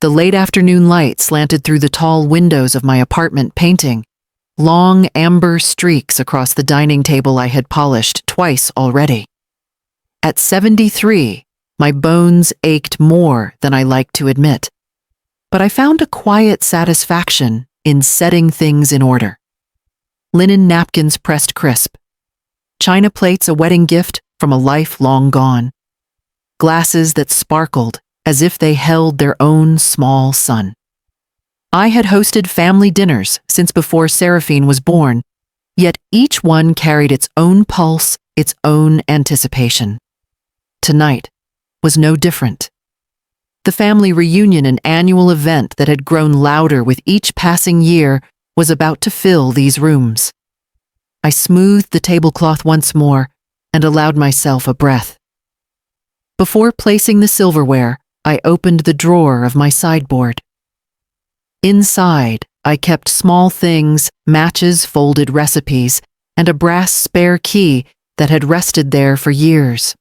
The late afternoon light slanted through the tall windows of my apartment, painting long amber streaks across the dining table I had polished twice already. At 73, my bones ached more than I liked to admit, but I found a quiet satisfaction in setting things in order. Linen napkins pressed crisp, china plates a wedding gift from a life long gone, glasses that sparkled as if they held their own small sun. I had hosted family dinners since before Seraphine was born, yet each one carried its own pulse, its own anticipation. Tonight was no different. The family reunion, an annual event that had grown louder with each passing year, was about to fill these rooms. I smoothed the tablecloth once more and allowed myself a breath. Before placing the silverware, I opened the drawer of my sideboard. Inside, I kept small things, matches, folded recipes, and a brass spare key that had rested there for years.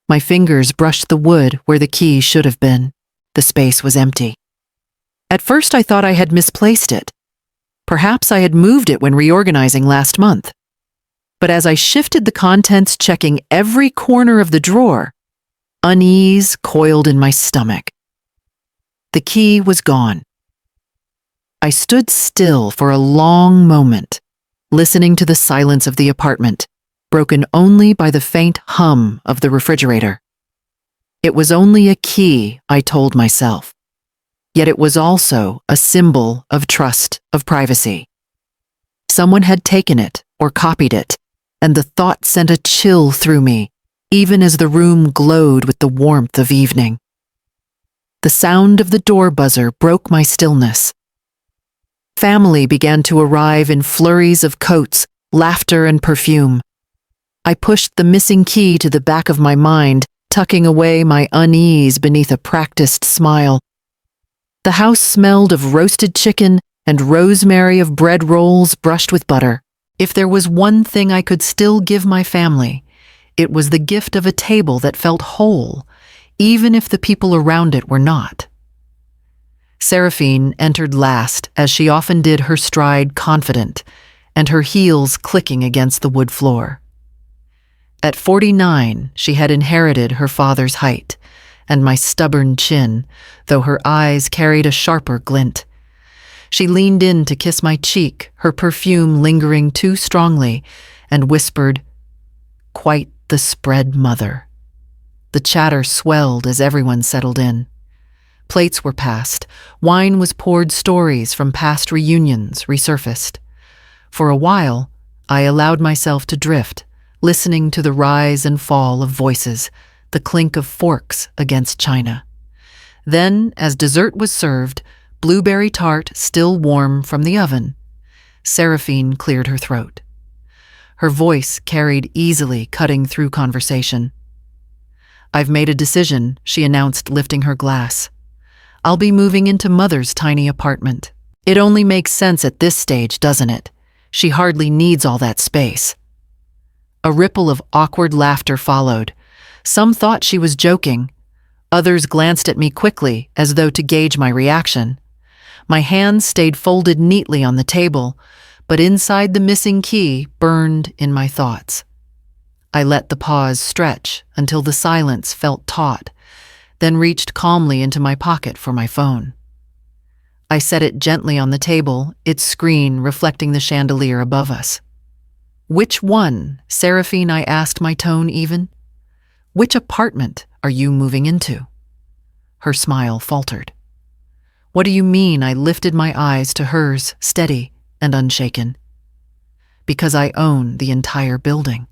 My fingers brushed the wood where the key should have been. The space was empty. At first I thought I had misplaced it. Perhaps I had moved it when reorganizing last month. But as I shifted the contents, checking every corner of the drawer, unease coiled in my stomach. The key was gone. I stood still for a long moment, listening to the silence of the apartment, broken only by the faint hum of the refrigerator. It was only a key, I told myself. Yet it was also a symbol of trust, of privacy. Someone had taken it or copied it, and the thought sent a chill through me, even as the room glowed with the warmth of evening. The sound of the door buzzer broke my stillness. Family began to arrive in flurries of coats, laughter, and perfume. I pushed the missing key to the back of my mind, tucking away my unease beneath a practiced smile. The house smelled of roasted chicken and rosemary, of bread rolls brushed with butter. If there was one thing I could still give my family, it was the gift of a table that felt whole, even if the people around it were not. Seraphine entered last, as she often did, her stride confident, and her heels clicking against the wood floor. At 49, she had inherited her father's height, and my stubborn chin, though her eyes carried a sharper glint. She leaned in to kiss my cheek, her perfume lingering too strongly, and whispered, "Quite the spread, mother." The chatter swelled as everyone settled in. Plates were passed, wine was poured, stories from past reunions resurfaced. For a while, I allowed myself to drift, listening to the rise and fall of voices, the clink of forks against china. Then, as dessert was served, blueberry tart still warm from the oven, Seraphine cleared her throat. Her voice carried easily, cutting through conversation. "I've made a decision," she announced, lifting her glass. "I'll be moving into Mother's tiny apartment. It only makes sense at this stage, doesn't it? She hardly needs all that space." A ripple of awkward laughter followed. Some thought she was joking. Others glanced at me quickly, as though to gauge my reaction. My hands stayed folded neatly on the table, but inside the missing key burned in my thoughts. I let the pause stretch until the silence felt taut, then reached calmly into my pocket for my phone. I set it gently on the table, its screen reflecting the chandelier above us. "Which one, Seraphine?" I asked, my tone even. "Which apartment are you moving into?" Her smile faltered. "What do you mean?" I lifted my eyes to hers, steady and unshaken. "Because I own the entire building."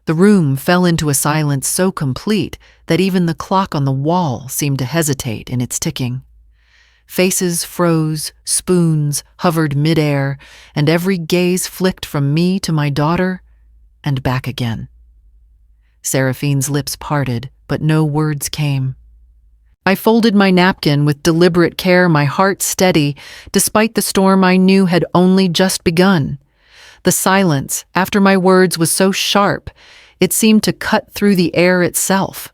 The room fell into a silence so complete that even the clock on the wall seemed to hesitate in its ticking. Faces froze, spoons hovered midair, and every gaze flicked from me to my daughter and back again. Seraphine's lips parted, but no words came. I folded my napkin with deliberate care, my heart steady, despite the storm I knew had only just begun. The silence, after my words, was so sharp, it seemed to cut through the air itself.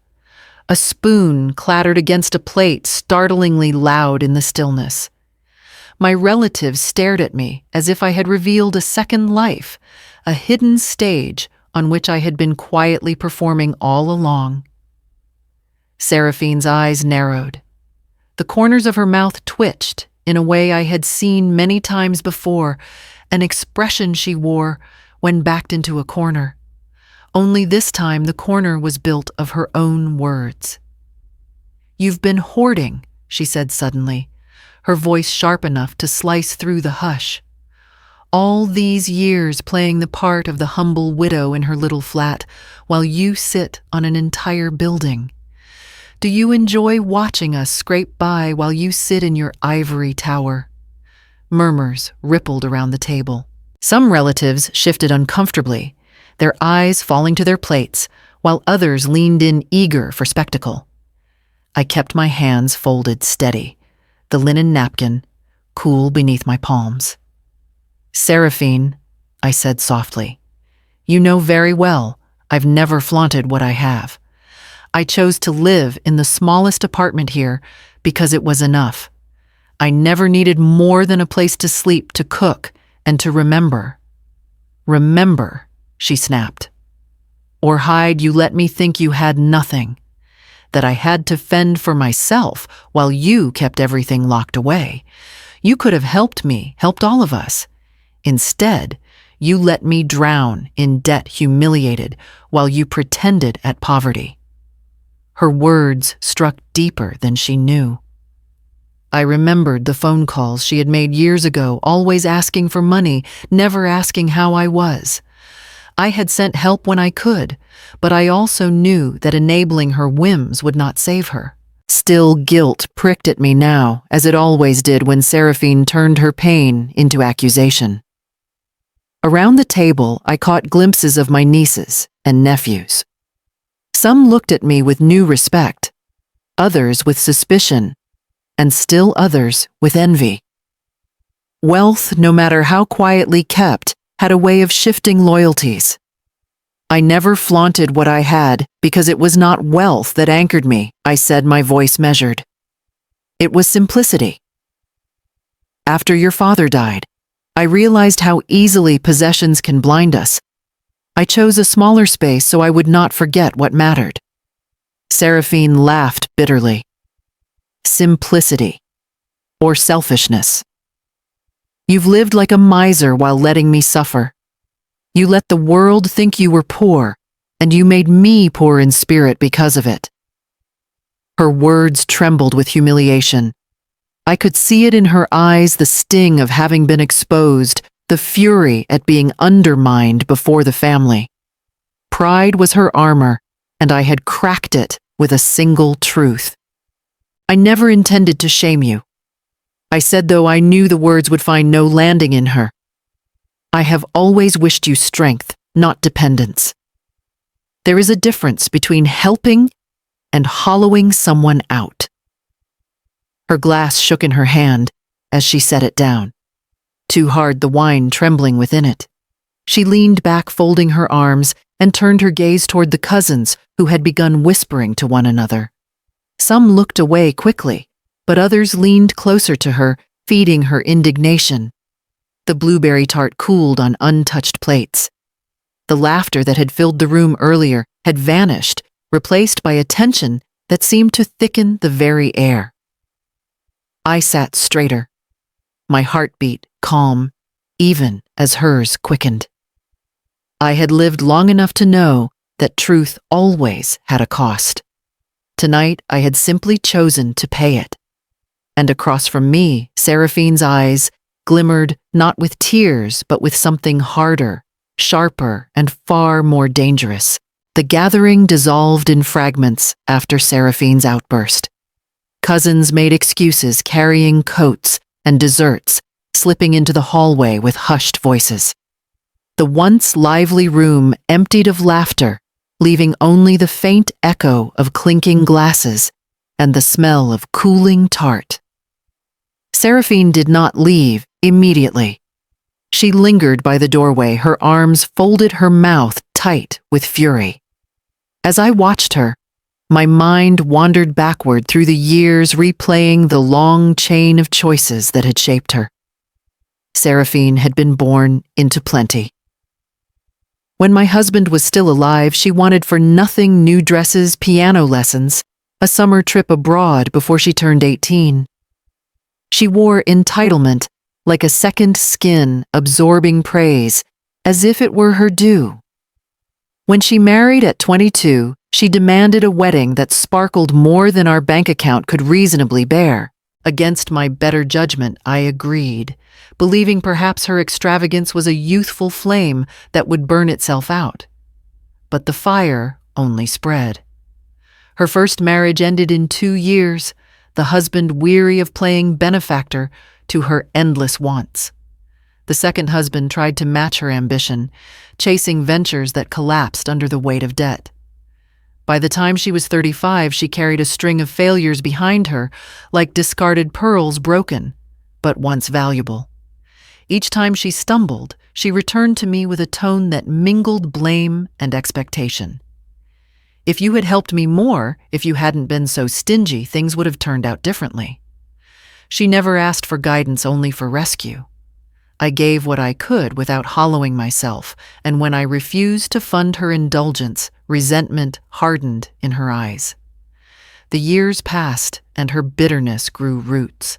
A spoon clattered against a plate, startlingly loud in the stillness. My relatives stared at me as if I had revealed a second life, a hidden stage on which I had been quietly performing all along. Seraphine's eyes narrowed. The corners of her mouth twitched in a way I had seen many times before, an expression she wore when backed into a corner. Only this time the corner was built of her own words. "You've been hoarding," she said suddenly, her voice sharp enough to slice through the hush. "All these years playing the part of the humble widow in her little flat, while you sit on an entire building. Do you enjoy watching us scrape by while you sit in your ivory tower?" Murmurs rippled around the table. Some relatives shifted uncomfortably, their eyes falling to their plates, while others leaned in eager for spectacle. I kept my hands folded steady, the linen napkin cool beneath my palms. "Seraphine," I said softly, "you know very well I've never flaunted what I have. I chose to live in the smallest apartment here because it was enough. I never needed more than a place to sleep, to cook, and to remember." "Remember," she snapped. "Or hide you let me think you had nothing, that I had to fend for myself while you kept everything locked away. You could have helped me, helped all of us. Instead, you let me drown in debt, humiliated, while you pretended at poverty." Her words struck deeper than she knew. I remembered the phone calls she had made years ago, always asking for money, never asking how I was. I had sent help when I could, but I also knew that enabling her whims would not save her. Still, guilt pricked at me now, as it always did when Seraphine turned her pain into accusation. Around the table, I caught glimpses of my nieces and nephews. Some looked at me with new respect, others with suspicion, and still others with envy. Wealth, no matter how quietly kept, had a way of shifting loyalties. I never flaunted what I had because it was not wealth that anchored me, I said, my voice measured. It was simplicity. After your father died, I realized how easily possessions can blind us. I chose a smaller space so I would not forget what mattered. Seraphine laughed bitterly. Simplicity, or selfishness. You've lived like a miser while letting me suffer. You let the world think you were poor, and you made me poor in spirit because of it. Her words trembled with humiliation. I could see it in her eyes, the sting of having been exposed, the fury at being undermined before the family. Pride was her armor, and I had cracked it with a single truth. I never intended to shame you. I said, though I knew the words would find no landing in her. I have always wished you strength, not dependence. There is a difference between helping and hollowing someone out. Her glass shook in her hand as she set it down, too hard the wine trembling within it. She leaned back, folding her arms, and turned her gaze toward the cousins who had begun whispering to one another. Some looked away quickly, but others leaned closer to her, feeding her indignation. The blueberry tart cooled on untouched plates. The laughter that had filled the room earlier had vanished, replaced by a tension that seemed to thicken the very air. I sat straighter, my heartbeat calm, even as hers quickened. I had lived long enough to know that truth always had a cost. Tonight I had simply chosen to pay it. And across from me, Seraphine's eyes glimmered not with tears, but with something harder, sharper, and far more dangerous. The gathering dissolved in fragments after Seraphine's outburst. Cousins made excuses, carrying coats and desserts, slipping into the hallway with hushed voices. The once lively room emptied of laughter, leaving only the faint echo of clinking glasses and the smell of cooling tart. Seraphine did not leave immediately. She lingered by the doorway, her arms folded, her mouth tight with fury. As I watched her, My mind wandered backward through the years, replaying the long chain of choices that had shaped her. Seraphine had been born into plenty. When my husband was still alive, she wanted for nothing new dresses, piano lessons, a summer trip abroad before she turned 18. She wore entitlement like a second skin, absorbing praise, as if it were her due. When she married at 22, she demanded a wedding that sparkled more than our bank account could reasonably bear. Against my better judgment, I agreed, believing perhaps her extravagance was a youthful flame that would burn itself out. But the fire only spread. Her first marriage ended in 2 years, the husband weary of playing benefactor to her endless wants. The second husband tried to match her ambition, chasing ventures that collapsed under the weight of debt. By the time she was 35, she carried a string of failures behind her, like discarded pearls broken, but once valuable. Each time she stumbled, she returned to me with a tone that mingled blame and expectation. If you had helped me more, if you hadn't been so stingy, things would have turned out differently. She never asked for guidance, only for rescue. I gave what I could without hollowing myself, and when I refused to fund her indulgence, resentment hardened in her eyes. The years passed, and her bitterness grew roots.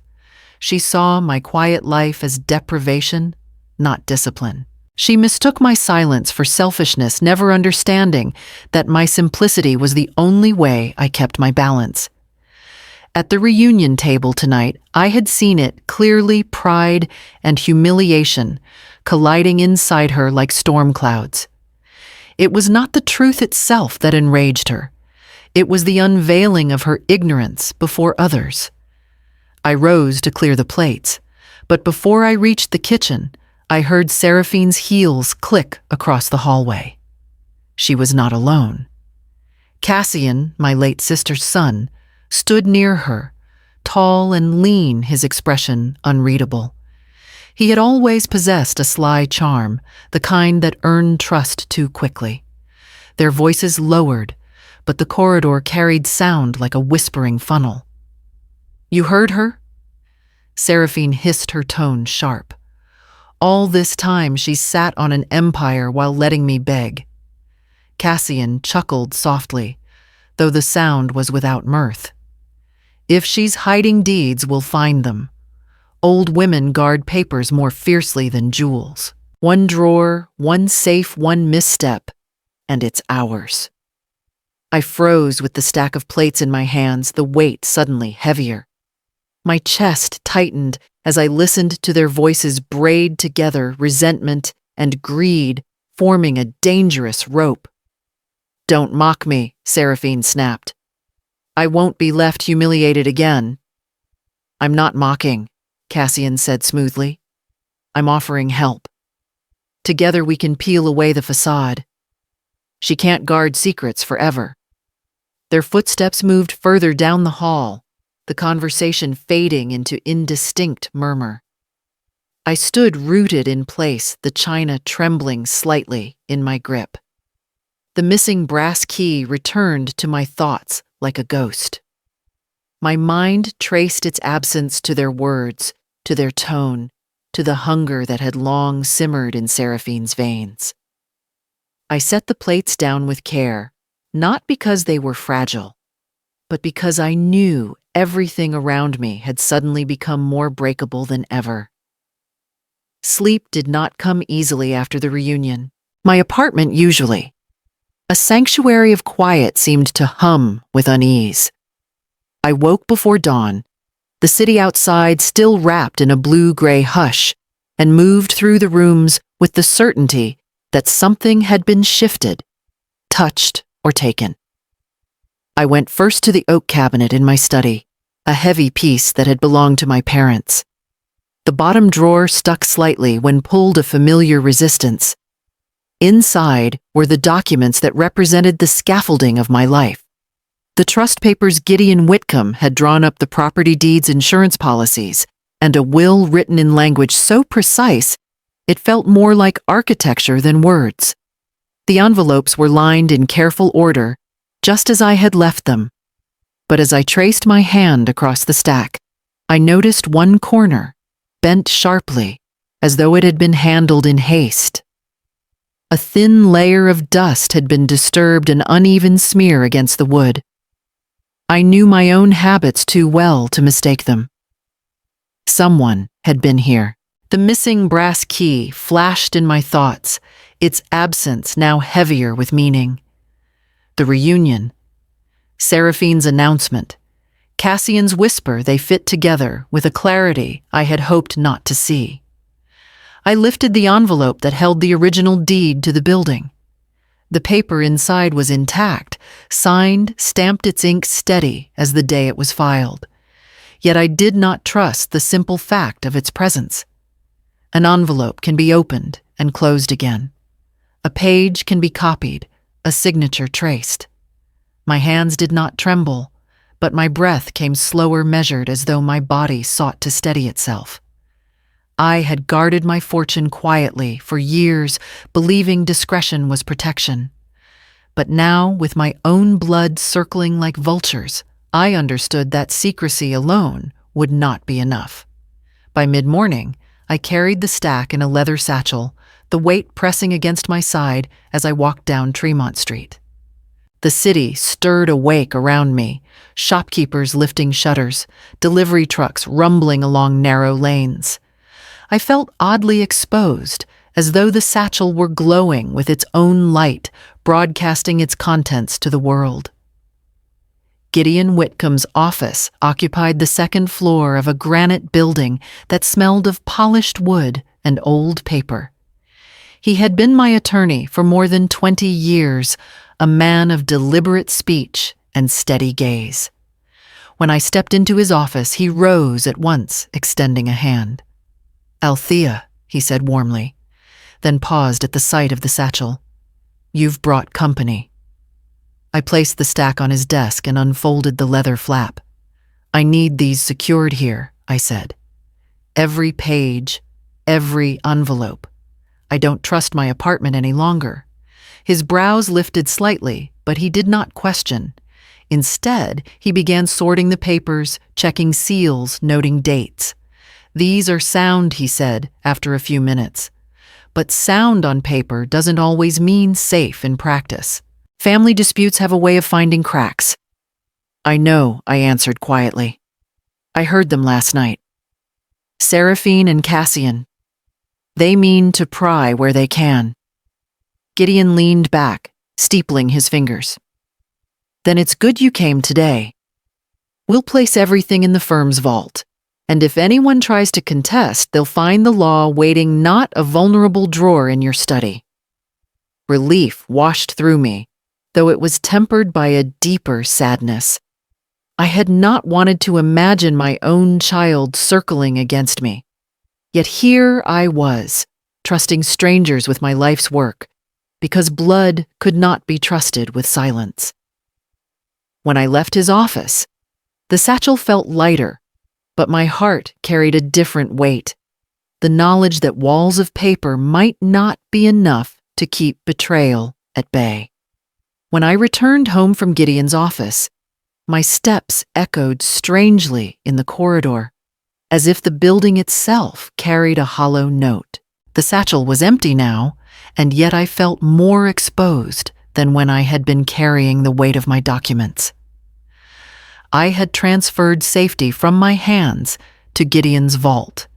She saw my quiet life as deprivation, not discipline. She mistook my silence for selfishness, never understanding that my simplicity was the only way I kept my balance. At the reunion table tonight, I had seen it clearly, pride and humiliation colliding inside her like storm clouds. It was not the truth itself that enraged her. It was the unveiling of her ignorance before others. I rose to clear the plates, but before I reached the kitchen, I heard Seraphine's heels click across the hallway. She was not alone. Cassian, my late sister's son, stood near her, tall and lean, his expression unreadable. He had always possessed a sly charm, the kind that earned trust too quickly. Their voices lowered, but the corridor carried sound like a whispering funnel. "You heard her?" Seraphine hissed, her tone sharp. All this time she sat on an empire while letting me beg. Cassian chuckled softly, though the sound was without mirth. "If she's hiding deeds, we'll find them. Old women guard papers more fiercely than jewels. One drawer, one safe, one misstep, and it's ours." I froze with the stack of plates in my hands, the weight suddenly heavier. My chest tightened as I listened to their voices braid together, resentment and greed forming a dangerous rope. "Don't mock me," Seraphine snapped. "I won't be left humiliated again." "I'm not mocking," Cassian said smoothly. "I'm offering help. Together we can peel away the facade. She can't guard secrets forever." Their footsteps moved further down the hall, the conversation fading into indistinct murmur. I stood rooted in place, the china trembling slightly in my grip. The missing brass key returned to my thoughts like a ghost. My mind traced its absence to their words, to their tone, to the hunger that had long simmered in Seraphine's veins. I set the plates down with care, not because they were fragile, but because I knew everything around me had suddenly become more breakable than ever. Sleep did not come easily after the reunion. My apartment usually. A sanctuary of quiet seemed to hum with unease. I woke before dawn, the city outside still wrapped in a blue-gray hush, and moved through the rooms with the certainty that something had been shifted, touched, or taken. I went first to the oak cabinet in my study, a heavy piece that had belonged to my parents. The bottom drawer stuck slightly when pulled, a familiar resistance. Inside were the documents that represented the scaffolding of my life. The trust papers Gideon Whitcomb had drawn up, the property deeds, insurance policies, and a will written in language so precise it felt more like architecture than words. The envelopes were lined in careful order, just as I had left them. But as I traced my hand across the stack, I noticed one corner, bent sharply, as though it had been handled in haste. A thin layer of dust had been disturbed, an uneven smear against the wood. I knew my own habits too well to mistake them. Someone had been here. The missing brass key flashed in my thoughts, its absence now heavier with meaning. The reunion, Seraphine's announcement, Cassian's whisper, they fit together with a clarity I had hoped not to see. I lifted the envelope that held the original deed to the building. The paper inside was intact, signed, stamped, its ink steady as the day it was filed. Yet I did not trust the simple fact of its presence. An envelope can be opened and closed again. A page can be copied, a signature traced. My hands did not tremble, but my breath came slower, measured, as though my body sought to steady itself. I had guarded my fortune quietly for years, believing discretion was protection. But now, with my own blood circling like vultures, I understood that secrecy alone would not be enough. By mid-morning, I carried the stack in a leather satchel, the weight pressing against my side as I walked down Tremont Street. The city stirred awake around me, shopkeepers lifting shutters, delivery trucks rumbling along narrow lanes. I felt oddly exposed, as though the satchel were glowing with its own light, broadcasting its contents to the world. Gideon Whitcomb's office occupied the second floor of a granite building that smelled of polished wood and old paper. He had been my attorney for more than 20 years, a man of deliberate speech and steady gaze. When I stepped into his office, he rose at once, extending a hand. "Althea," he said warmly, then paused at the sight of the satchel. "You've brought company." I placed the stack on his desk and unfolded the leather flap. "I need these secured here," I said. "Every page, every envelope. I don't trust my apartment any longer." His brows lifted slightly, but he did not question. Instead, he began sorting the papers, checking seals, noting dates. "These are sound," he said, after a few minutes. "But sound on paper doesn't always mean safe in practice. Family disputes have a way of finding cracks." "I know," I answered quietly. "I heard them last night. Seraphine and Cassian. They mean to pry where they can." Gideon leaned back, steepling his fingers. "Then it's good you came today. We'll place everything in the firm's vault. And if anyone tries to contest, they'll find the law waiting, not a vulnerable drawer in your study." Relief washed through me, though it was tempered by a deeper sadness. I had not wanted to imagine my own child circling against me. Yet here I was, trusting strangers with my life's work, because blood could not be trusted with silence. When I left his office, the satchel felt lighter, but my heart carried a different weight, the knowledge that walls of paper might not be enough to keep betrayal at bay. When I returned home from Gideon's office, my steps echoed strangely in the corridor, as if the building itself carried a hollow note. The satchel was empty now, and yet I felt more exposed than when I had been carrying the weight of my documents. I had transferred safety from my hands to Gideon's vault,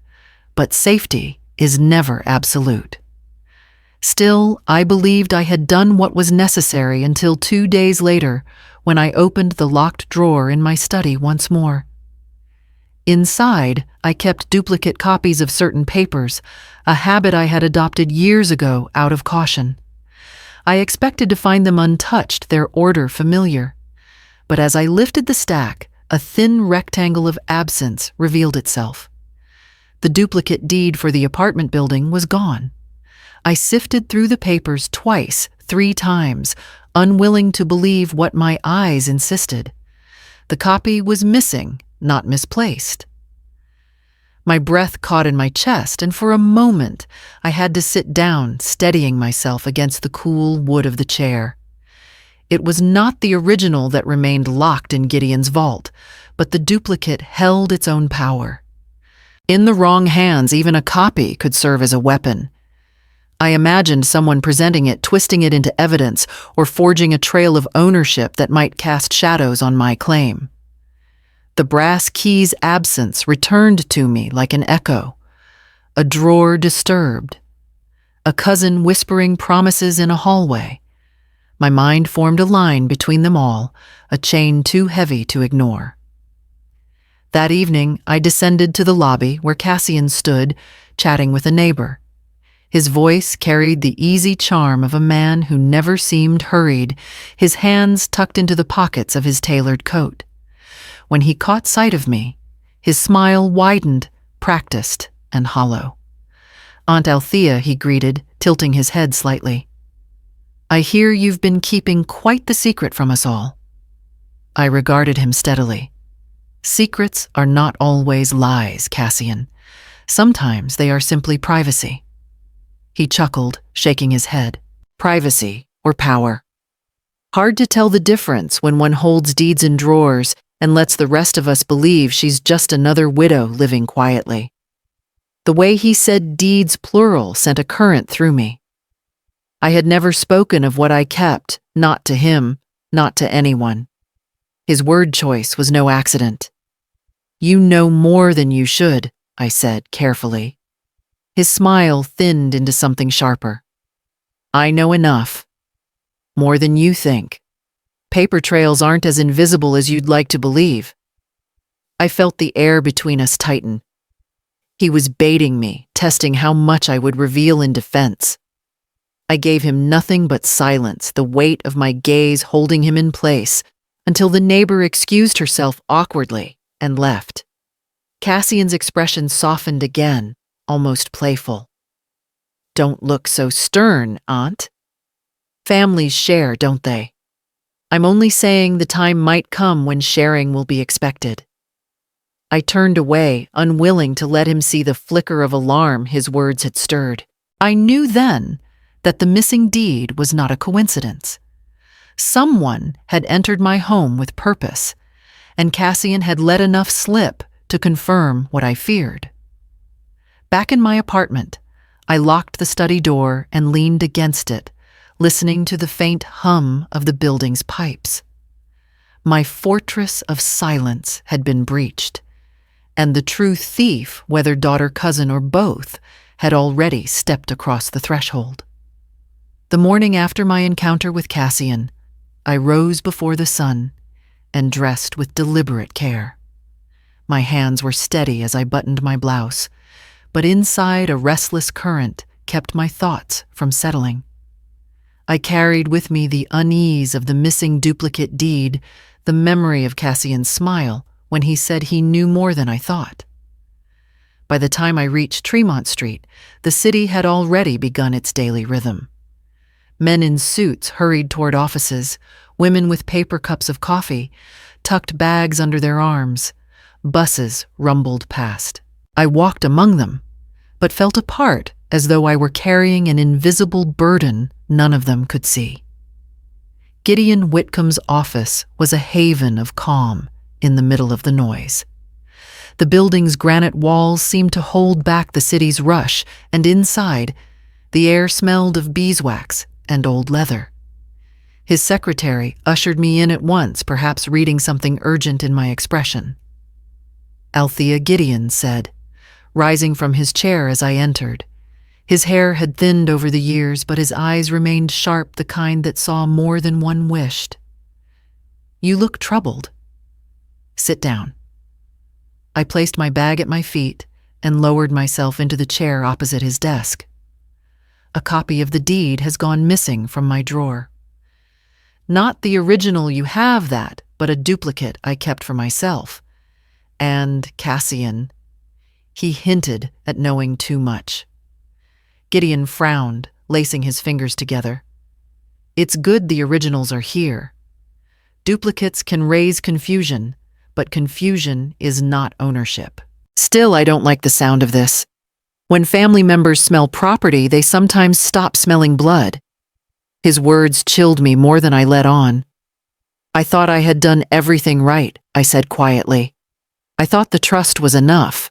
but safety is never absolute. Still, I believed I had done what was necessary until 2 days later, when I opened the locked drawer in my study once more. Inside, I kept duplicate copies of certain papers, a habit I had adopted years ago out of caution. I expected to find them untouched, their order familiar. But as I lifted the stack, a thin rectangle of absence revealed itself. The duplicate deed for the apartment building was gone. I sifted through the papers twice, 3 times, unwilling to believe what my eyes insisted. The copy was missing, not misplaced. My breath caught in my chest, and for a moment I had to sit down, steadying myself against the cool wood of the chair. It was not the original that remained locked in Gideon's vault, but the duplicate held its own power. In the wrong hands, even a copy could serve as a weapon. I imagined someone presenting it, twisting it into evidence, or forging a trail of ownership that might cast shadows on my claim. The brass key's absence returned to me like an echo. A drawer disturbed. A cousin whispering promises in a hallway. My mind formed a line between them all, a chain too heavy to ignore. That evening, I descended to the lobby where Cassian stood, chatting with a neighbor. His voice carried the easy charm of a man who never seemed hurried, his hands tucked into the pockets of his tailored coat. When he caught sight of me, his smile widened, practiced, and hollow. "Aunt Althea," he greeted, tilting his head slightly. "I hear you've been keeping quite the secret from us all." I regarded him steadily. "Secrets are not always lies, Cassian. Sometimes they are simply privacy." He chuckled, shaking his head. "Privacy or power? Hard to tell the difference when one holds deeds in drawers and lets the rest of us believe she's just another widow living quietly." The way he said deeds plural sent a current through me. I had never spoken of what I kept, not to him, not to anyone. His word choice was no accident. "You know more than you should," I said carefully. His smile thinned into something sharper. "I know enough. More than you think. Paper trails aren't as invisible as you'd like to believe." I felt the air between us tighten. He was baiting me, testing how much I would reveal in defense. I gave him nothing but silence, the weight of my gaze holding him in place, until the neighbor excused herself awkwardly and left. Cassian's expression softened again, almost playful. "Don't look so stern, Aunt. Families share, don't they? I'm only saying the time might come when sharing will be expected." I turned away, unwilling to let him see the flicker of alarm his words had stirred. I knew then that the missing deed was not a coincidence. Someone had entered my home with purpose, and Cassian had let enough slip to confirm what I feared. Back in my apartment, I locked the study door and leaned against it, listening to the faint hum of the building's pipes. My fortress of silence had been breached, and the true thief, whether daughter, cousin, or both, had already stepped across the threshold. The morning after my encounter with Cassian, I rose before the sun and dressed with deliberate care. My hands were steady as I buttoned my blouse, but inside a restless current kept my thoughts from settling. I carried with me the unease of the missing duplicate deed, the memory of Cassian's smile when he said he knew more than I thought. By the time I reached Tremont Street, the city had already begun its daily rhythm. Men in suits hurried toward offices, women with paper cups of coffee, tucked bags under their arms. Buses rumbled past. I walked among them, but felt apart as though I were carrying an invisible burden none of them could see. Gideon Whitcomb's office was a haven of calm in the middle of the noise. The building's granite walls seemed to hold back the city's rush, and inside, the air smelled of beeswax and old leather. His secretary ushered me in at once, perhaps reading something urgent in my expression. "Althea Gideon," said, rising from his chair as I entered. His hair had thinned over the years, but his eyes remained sharp, the kind that saw more than one wished. "You look troubled. Sit down." I placed my bag at my feet and lowered myself into the chair opposite his desk. "A copy of the deed has gone missing from my drawer. Not the original, you have that, but a duplicate I kept for myself. And Cassian," he hinted at knowing too much. Gideon frowned, lacing his fingers together. "It's good the originals are here. Duplicates can raise confusion, but confusion is not ownership. Still, I don't like the sound of this. When family members smell property, they sometimes stop smelling blood." His words chilled me more than I let on. I thought I had done everything right, I said quietly. I thought the trust was enough.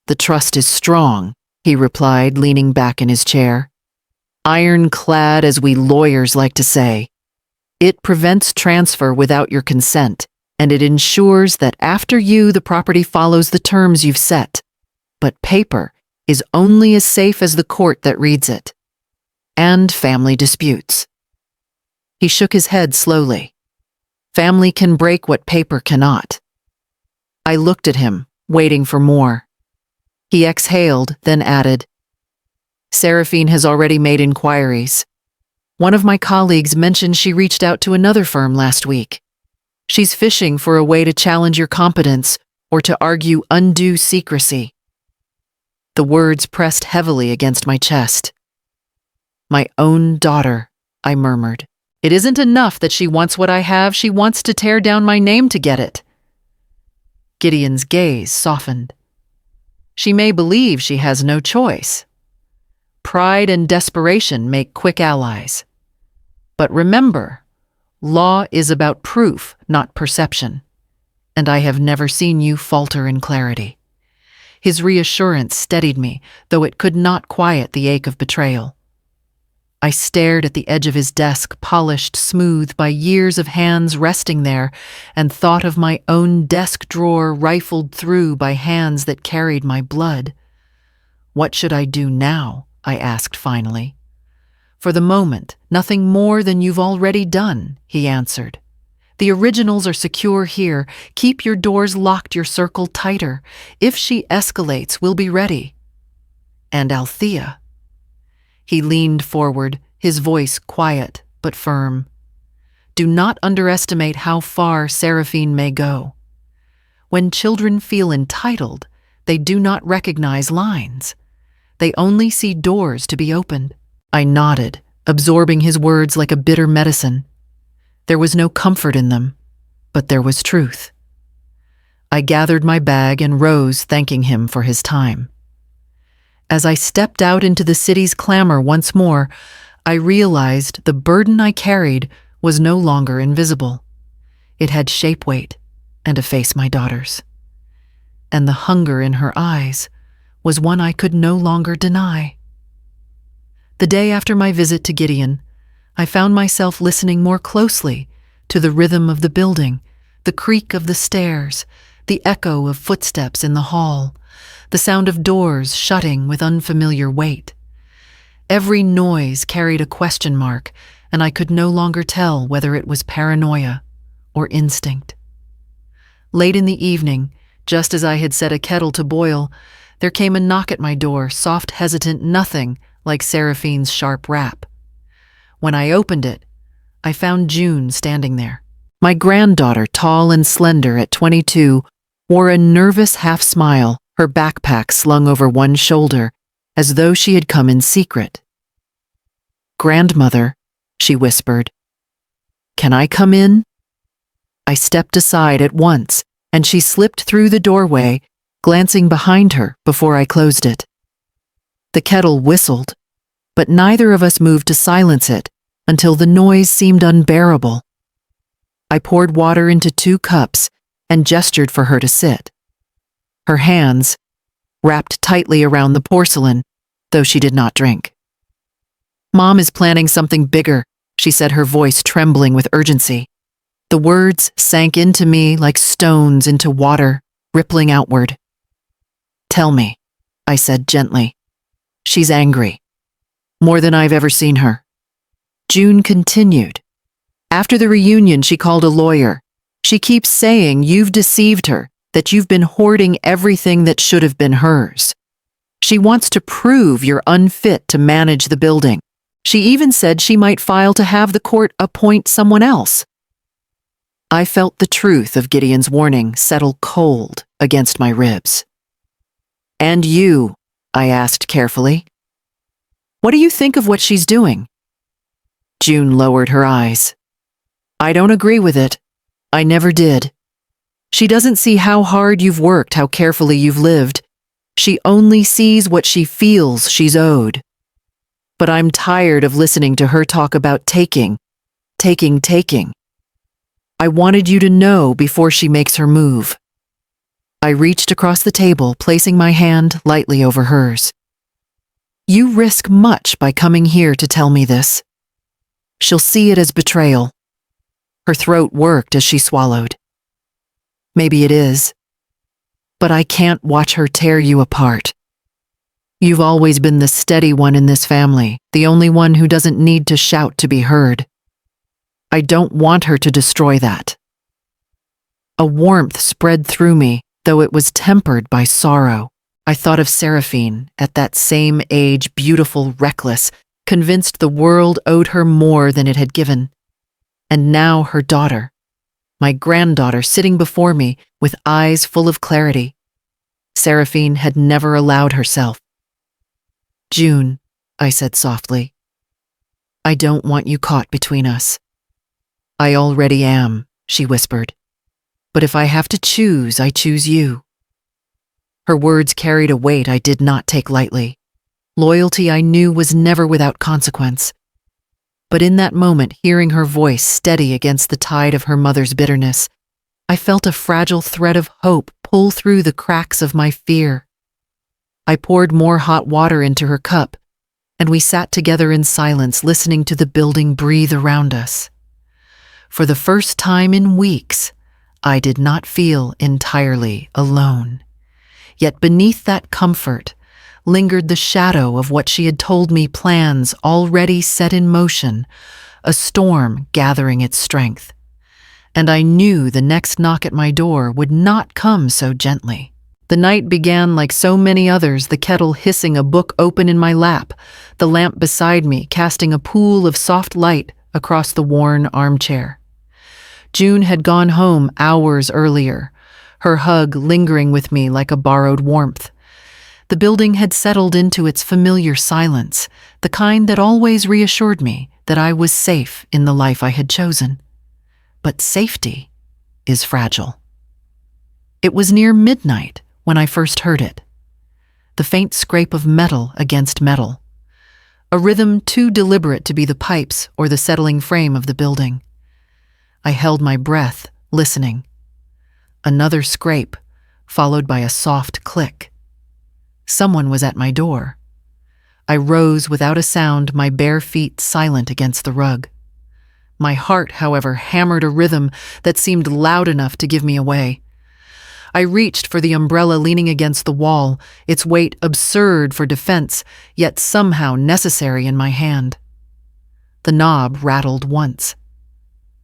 The trust is strong, he replied, leaning back in his chair. Ironclad, as we lawyers like to say. It prevents transfer without your consent, and it ensures that after you, the property follows the terms you've set. But paper is only as safe as the court that reads it. And family disputes. He shook his head slowly. Family can break what paper cannot. I looked at him, waiting for more. He exhaled, then added, Seraphine has already made inquiries. One of my colleagues mentioned she reached out to another firm last week. She's fishing for a way to challenge your competence or to argue undue secrecy. The words pressed heavily against my chest. My own daughter, I murmured. It isn't enough that she wants what I have, she wants to tear down my name to get it. Gideon's gaze softened. She may believe she has no choice. Pride and desperation make quick allies. But remember, law is about proof, not perception. And I have never seen you falter in clarity. His reassurance steadied me, though it could not quiet the ache of betrayal. I stared at the edge of his desk, polished smooth by years of hands resting there, and thought of my own desk drawer rifled through by hands that carried my blood. What should I do now? I asked finally. For the moment, nothing more than you've already done, he answered. The originals are secure here. Keep your doors locked, your circle tighter. If she escalates, we'll be ready. And Althea? He leaned forward, his voice quiet but firm. Do not underestimate how far Seraphine may go. When children feel entitled, they do not recognize lines. They only see doors to be opened. I nodded, absorbing his words like a bitter medicine. There was no comfort in them, but there was truth. I gathered my bag and rose, thanking him for his time. As I stepped out into the city's clamor once more, I realized the burden I carried was no longer invisible. It had shape weight and a face my daughter's. And the hunger in her eyes was one I could no longer deny. The day after my visit to Gideon, I found myself listening more closely to the rhythm of the building, the creak of the stairs, the echo of footsteps in the hall, the sound of doors shutting with unfamiliar weight. Every noise carried a question mark, and I could no longer tell whether it was paranoia or instinct. Late in the evening, just as I had set a kettle to boil, there came a knock at my door, soft, hesitant, nothing like Seraphine's sharp rap. When I opened it, I found June standing there. My granddaughter, tall and slender at 22, wore a nervous half-smile, her backpack slung over one shoulder, as though she had come in secret. Grandmother, she whispered. Can I come in? I stepped aside at once, and she slipped through the doorway, glancing behind her before I closed it. The kettle whistled, but neither of us moved to silence it until the noise seemed unbearable. I poured water into 2 cups and gestured for her to sit. Her hands wrapped tightly around the porcelain, though she did not drink. Mom is planning something bigger, she said, her voice trembling with urgency. The words sank into me like stones into water, rippling outward. Tell me, I said gently. She's angry. More than I've ever seen her. June continued. After the reunion, she called a lawyer. She keeps saying you've deceived her, that you've been hoarding everything that should have been hers. She wants to prove you're unfit to manage the building. She even said she might file to have the court appoint someone else. I felt the truth of Gideon's warning settle cold against my ribs. And you, I asked carefully. What do you think of what she's doing? June lowered her eyes. I don't agree with it. I never did. She doesn't see how hard you've worked, how carefully you've lived. She only sees what she feels she's owed. But I'm tired of listening to her talk about taking. I wanted you to know before she makes her move. I reached across the table, placing my hand lightly over hers. You risk much by coming here to tell me this. She'll see it as betrayal. Her throat worked as she swallowed. Maybe it is. But I can't watch her tear you apart. You've always been the steady one in this family, the only one who doesn't need to shout to be heard. I don't want her to destroy that. A warmth spread through me, though it was tempered by sorrow. I thought of Seraphine, at that same age, beautiful, reckless, convinced the world owed her more than it had given. And now her daughter, my granddaughter, sitting before me with eyes full of clarity. Seraphine had never allowed herself. June, I said softly, I don't want you caught between us. I already am, she whispered. But if I have to choose, I choose you. Her words carried a weight I did not take lightly. Loyalty I knew was never without consequence. But in that moment, hearing her voice steady against the tide of her mother's bitterness, I felt a fragile thread of hope pull through the cracks of my fear. I poured more hot water into her cup, and we sat together in silence, listening to the building breathe around us. For the first time in weeks, I did not feel entirely alone. Yet beneath that comfort lingered the shadow of what she had told me, plans already set in motion, a storm gathering its strength. And I knew the next knock at my door would not come so gently. The night began like so many others, the kettle hissing, a book open in my lap, the lamp beside me casting a pool of soft light across the worn armchair. June had gone home hours earlier, her hug lingering with me like a borrowed warmth. The building had settled into its familiar silence, the kind that always reassured me that I was safe in the life I had chosen. But safety is fragile. It was near midnight when I first heard it. The faint scrape of metal against metal. A rhythm too deliberate to be the pipes or the settling frame of the building. I held my breath, listening. Another scrape, followed by a soft click. Someone was at my door. I rose without a sound, my bare feet silent against the rug. My heart, however, hammered a rhythm that seemed loud enough to give me away. I reached for the umbrella leaning against the wall, its weight absurd for defense, yet somehow necessary in my hand. The knob rattled once.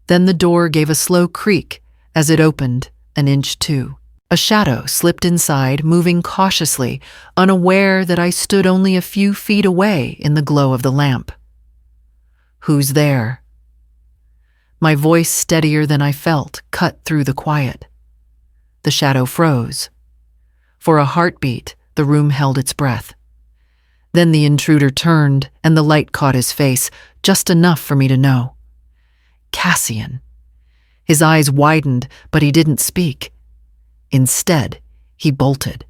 Then the door gave a slow creak as it opened, an inch too. A shadow slipped inside, moving cautiously, unaware that I stood only a few feet away in the glow of the lamp. Who's there? My voice, steadier than I felt, cut through the quiet. The shadow froze. For a heartbeat, the room held its breath. Then the intruder turned, and the light caught his face, just enough for me to know. Cassian. His eyes widened, but he didn't speak. Instead, he bolted.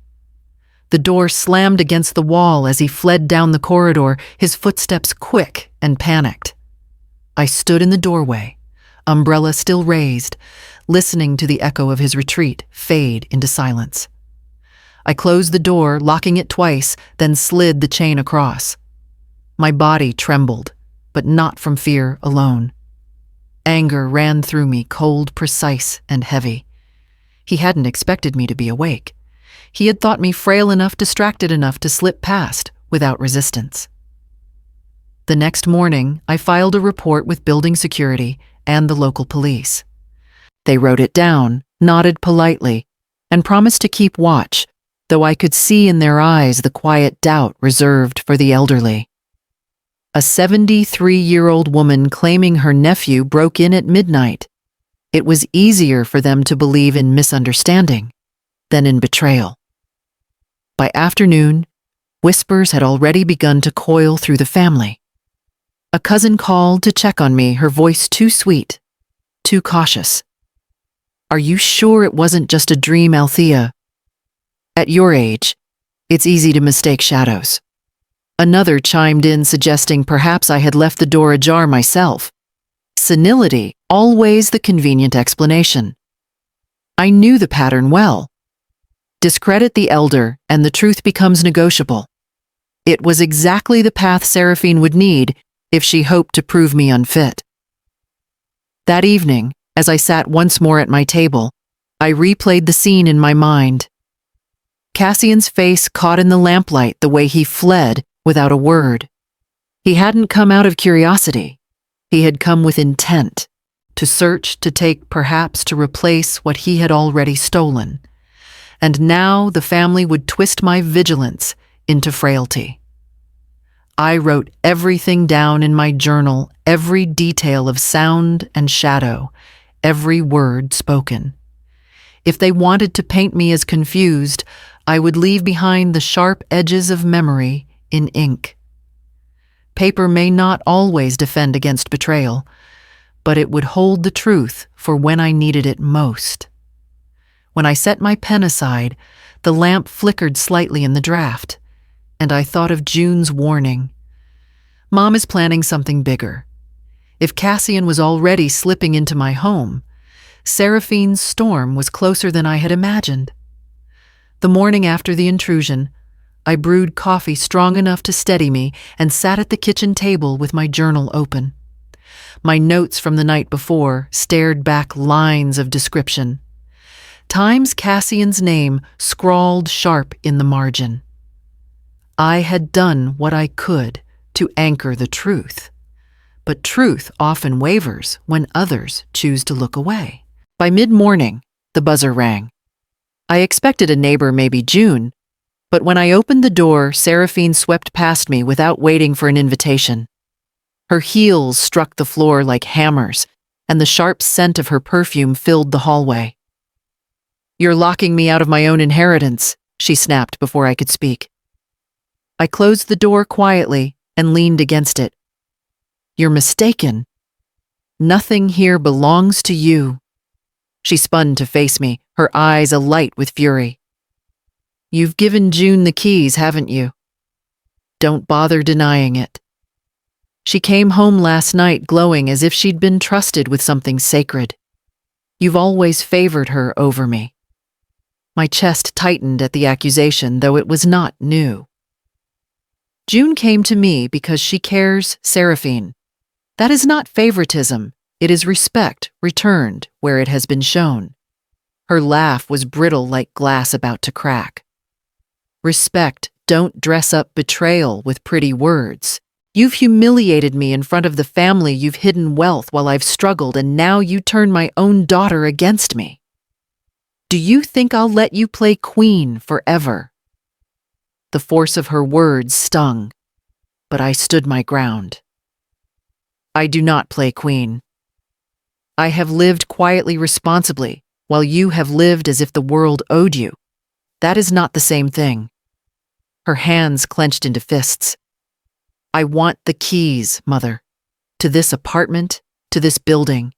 The door slammed against the wall as he fled down the corridor, his footsteps quick and panicked. I stood in the doorway, umbrella still raised, listening to the echo of his retreat fade into silence. I closed the door, locking it twice, then slid the chain across. My body trembled, but not from fear alone. Anger ran through me, cold, precise, and heavy. He hadn't expected me to be awake. He had thought me frail enough, distracted enough to slip past without resistance. The next morning, I filed a report with building security and the local police. They wrote it down, nodded politely, and promised to keep watch, though I could see in their eyes the quiet doubt reserved for the elderly. A 73-year-old woman claiming her nephew broke in at midnight. It was easier for them to believe in misunderstanding than in betrayal. By afternoon, whispers had already begun to coil through the family. A cousin called to check on me, her voice too sweet, too cautious. Are you sure it wasn't just a dream, Althea? At your age, it's easy to mistake shadows. Another chimed in, suggesting perhaps I had left the door ajar myself. Senility, always the convenient explanation. I knew the pattern well. Discredit the elder, and the truth becomes negotiable. It was exactly the path Seraphine would need if she hoped to prove me unfit. That evening, as I sat once more at my table, I replayed the scene in my mind. Cassian's face caught in the lamplight the way he fled without a word. He hadn't come out of curiosity. He had come with intent, to search, to take, perhaps to replace what he had already stolen. And now the family would twist my vigilance into frailty. I wrote everything down in my journal, every detail of sound and shadow, every word spoken. If they wanted to paint me as confused, I would leave behind the sharp edges of memory in ink. Paper may not always defend against betrayal, but it would hold the truth for when I needed it most. When I set my pen aside, the lamp flickered slightly in the draft, and I thought of June's warning. Mom is planning something bigger. If Cassian was already slipping into my home, Seraphine's storm was closer than I had imagined. The morning after the intrusion, I brewed coffee strong enough to steady me and sat at the kitchen table with my journal open. My notes from the night before stared back lines of description. Times Cassian's name scrawled sharp in the margin. I had done what I could to anchor the truth, but truth often wavers when others choose to look away. By mid-morning, the buzzer rang. I expected a neighbor, maybe June, but when I opened the door, Seraphine swept past me without waiting for an invitation. Her heels struck the floor like hammers, and the sharp scent of her perfume filled the hallway. "You're locking me out of my own inheritance," she snapped before I could speak. I closed the door quietly and leaned against it. "You're mistaken. Nothing here belongs to you." She spun to face me, her eyes alight with fury. "You've given June the keys, haven't you? Don't bother denying it. She came home last night glowing as if she'd been trusted with something sacred. You've always favored her over me." My chest tightened at the accusation, though it was not new. "June came to me because she cares, Seraphine. That is not favoritism. It is respect returned where it has been shown." Her laugh was brittle like glass about to crack. "Respect, don't dress up betrayal with pretty words. You've humiliated me in front of the family, you've hidden wealth while I've struggled, and now you turn my own daughter against me. Do you think I'll let you play queen forever?" The force of her words stung, but I stood my ground. "I do not play queen. I have lived quietly responsibly, while you have lived as if the world owed you. That is not the same thing." Her hands clenched into fists. "I want the keys, Mother. To this apartment, to this building.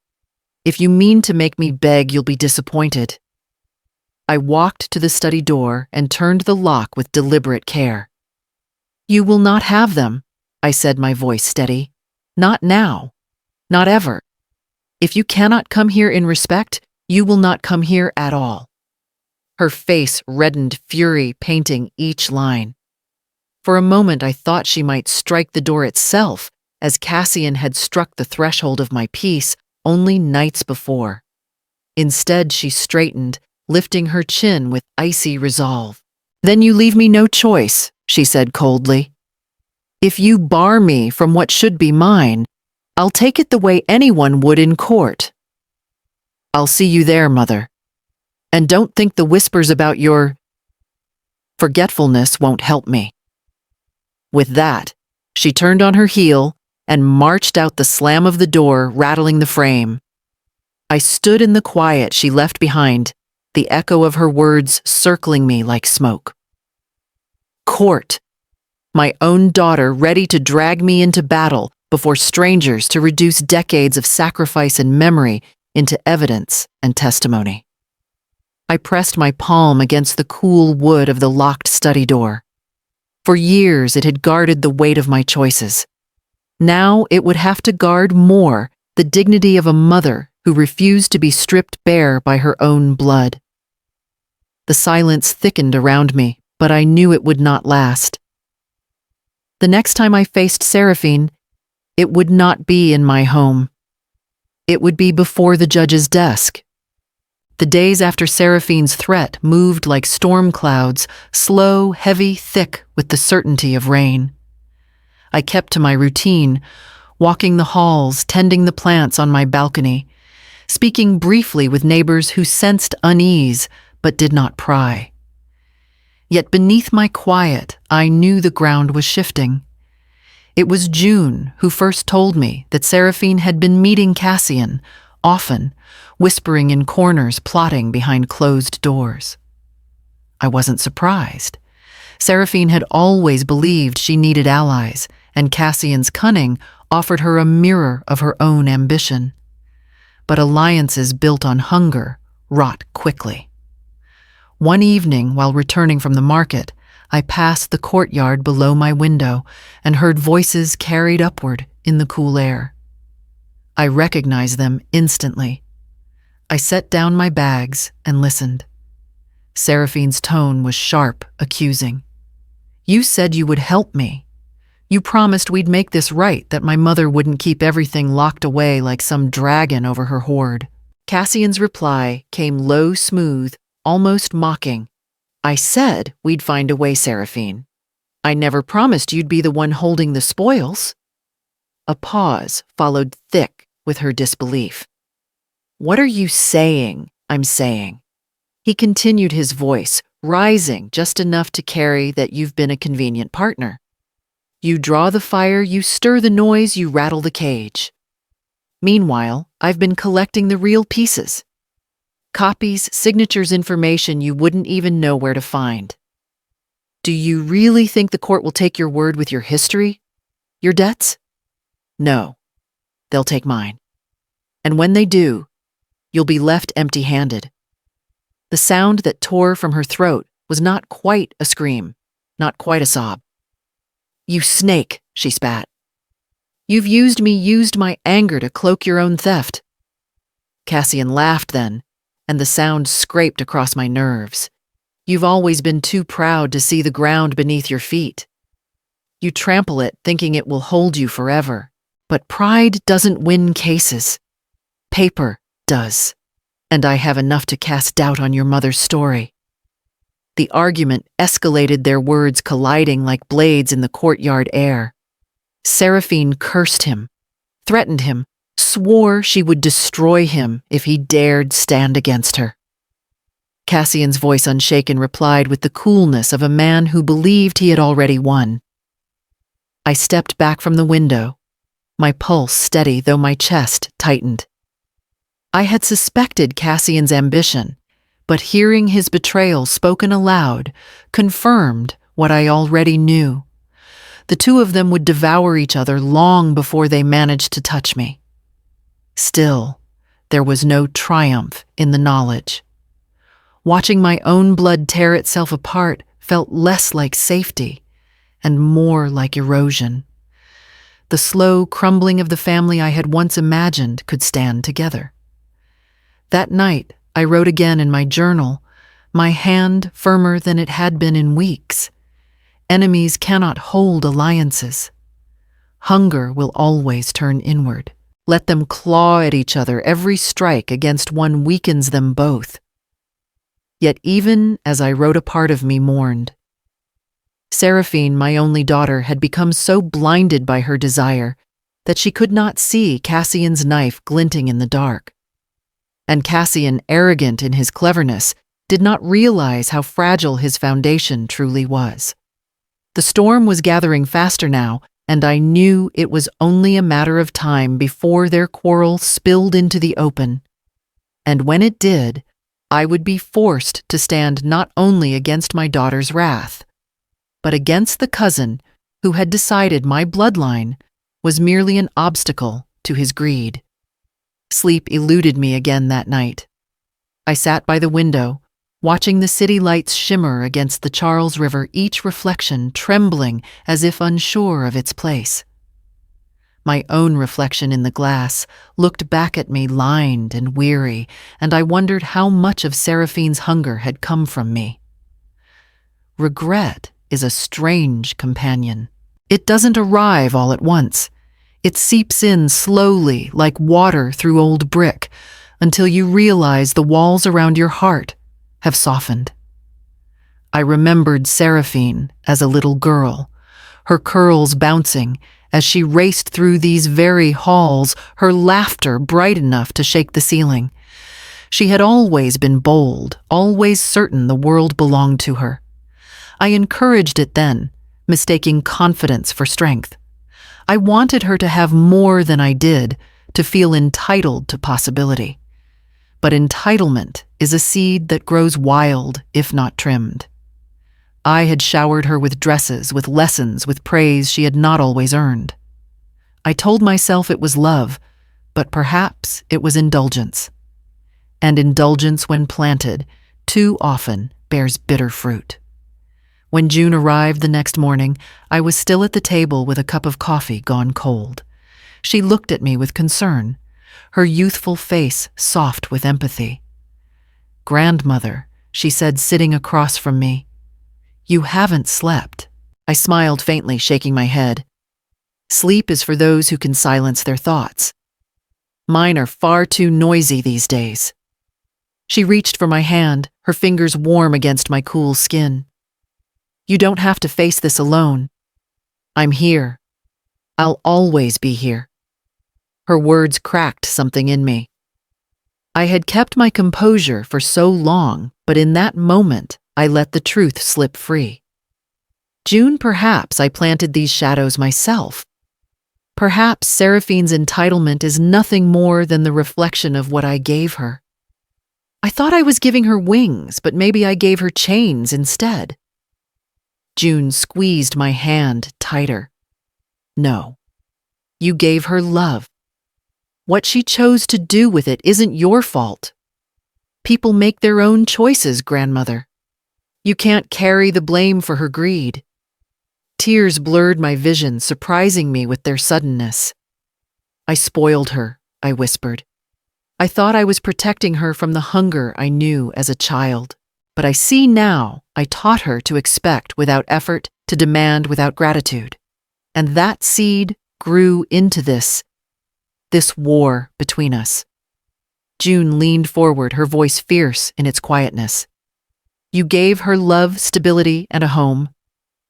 If you mean to make me beg, you'll be disappointed." I walked to the study door and turned the lock with deliberate care. "You will not have them," I said, my voice steady. "Not now. Not ever. If you cannot come here in respect, you will not come here at all." Her face reddened, fury painting each line. For a moment I thought she might strike the door itself, as Cassian had struck the threshold of my peace only nights before. Instead, she straightened, lifting her chin with icy resolve. "Then you leave me no choice," she said coldly. "If you bar me from what should be mine, I'll take it the way anyone would in court." "I'll see you there, Mother. And don't think the whispers about your forgetfulness won't help me." With that, she turned on her heel and marched out, the slam of the door rattling the frame. I stood in the quiet she left behind, the echo of her words circling me like smoke. Court. My own daughter ready to drag me into battle before strangers to reduce decades of sacrifice and memory into evidence and testimony. I pressed my palm against the cool wood of the locked study door. For years it had guarded the weight of my choices. Now it would have to guard more the dignity of a mother who refused to be stripped bare by her own blood. The silence thickened around me, but I knew it would not last. The next time I faced Seraphine, it would not be in my home. It would be before the judge's desk. The days after Seraphine's threat moved like storm clouds, slow, heavy, thick with the certainty of rain. I kept to my routine, walking the halls, tending the plants on my balcony, speaking briefly with neighbors who sensed unease but did not pry. Yet beneath my quiet, I knew the ground was shifting. It was June who first told me that Seraphine had been meeting Cassian, often, whispering in corners, plotting behind closed doors. I wasn't surprised. Seraphine had always believed she needed allies, and Cassian's cunning offered her a mirror of her own ambition. But alliances built on hunger rot quickly. One evening, while returning from the market, I passed the courtyard below my window and heard voices carried upward in the cool air. I recognized them instantly. I set down my bags and listened. Seraphine's tone was sharp, accusing. "You said you would help me. You promised we'd make this right, that my mother wouldn't keep everything locked away like some dragon over her hoard." Cassian's reply came low, smooth, almost mocking. "I said we'd find a way, Seraphine. I never promised you'd be the one holding the spoils." A pause followed thick with her disbelief. "What are you saying, I'm saying?" He continued, his voice rising just enough to carry that you've been a convenient partner. "You draw the fire, you stir the noise, you rattle the cage. Meanwhile, I've been collecting the real pieces. Copies, signatures, information you wouldn't even know where to find. Do you really think the court will take your word with your history? Your debts? No, they'll take mine. And when they do, you'll be left empty-handed." The sound that tore from her throat was not quite a scream, not quite a sob. "You snake," she spat. "You've used my anger to cloak your own theft." Cassian laughed then, and the sound scraped across my nerves. "You've always been too proud to see the ground beneath your feet. You trample it thinking it will hold you forever. But pride doesn't win cases. Paper does. And I have enough to cast doubt on your mother's story." The argument escalated, their words colliding like blades in the courtyard air. Seraphine cursed him, threatened him, swore she would destroy him if he dared stand against her. Cassian's voice, unshaken, replied with the coolness of a man who believed he had already won. I stepped back from the window, my pulse steady though my chest tightened. I had suspected Cassian's ambition, but hearing his betrayal spoken aloud confirmed what I already knew. The two of them would devour each other long before they managed to touch me. Still, there was no triumph in the knowledge. Watching my own blood tear itself apart felt less like safety and more like erosion. The slow crumbling of the family I had once imagined could stand together. That night, I wrote again in my journal, my hand firmer than it had been in weeks. Enemies cannot hold alliances. Hunger will always turn inward. Let them claw at each other. Every strike against one weakens them both. Yet even as I wrote, a part of me mourned. Seraphine, my only daughter, had become so blinded by her desire that she could not see Cassian's knife glinting in the dark. And Cassian, arrogant in his cleverness, did not realize how fragile his foundation truly was. The storm was gathering faster now, and I knew it was only a matter of time before their quarrel spilled into the open. And when it did, I would be forced to stand not only against my daughter's wrath, but against the cousin who had decided my bloodline was merely an obstacle to his greed. Sleep eluded me again that night. I sat by the window, watching the city lights shimmer against the Charles River, each reflection trembling as if unsure of its place. My own reflection in the glass looked back at me lined and weary, and I wondered how much of Seraphine's hunger had come from me. Regret is a strange companion. It doesn't arrive all at once. It seeps in slowly like water through old brick until you realize the walls around your heart have softened. I remembered Seraphine as a little girl, her curls bouncing as she raced through these very halls, her laughter bright enough to shake the ceiling. She had always been bold, always certain the world belonged to her. I encouraged it then, mistaking confidence for strength. I wanted her to have more than I did, to feel entitled to possibility. But entitlement is a seed that grows wild if not trimmed. I had showered her with dresses, with lessons, with praise she had not always earned. I told myself it was love, but perhaps it was indulgence. And indulgence, when planted, too often bears bitter fruit. When June arrived the next morning, I was still at the table with a cup of coffee gone cold. She looked at me with concern, her youthful face soft with empathy. "Grandmother," she said, sitting across from me, "you haven't slept." I smiled faintly, shaking my head. Sleep is for those who can silence their thoughts. Mine are far too noisy these days. She reached for my hand, her fingers warm against my cool skin. "You don't have to face this alone. I'm here. I'll always be here." Her words cracked something in me. I had kept my composure for so long, but in that moment, I let the truth slip free. June, perhaps I planted these shadows myself. Perhaps Seraphine's entitlement is nothing more than the reflection of what I gave her. I thought I was giving her wings, but maybe I gave her chains instead. June squeezed my hand tighter. "No, you gave her love. What she chose to do with it isn't your fault. People make their own choices, grandmother. You can't carry the blame for her greed." Tears blurred my vision, surprising me with their suddenness. "I spoiled her," I whispered. "I thought I was protecting her from the hunger I knew as a child. But I see now I taught her to expect without effort, to demand without gratitude. And that seed grew into this war between us." June leaned forward, her voice fierce in its quietness. "You gave her love, stability, and a home.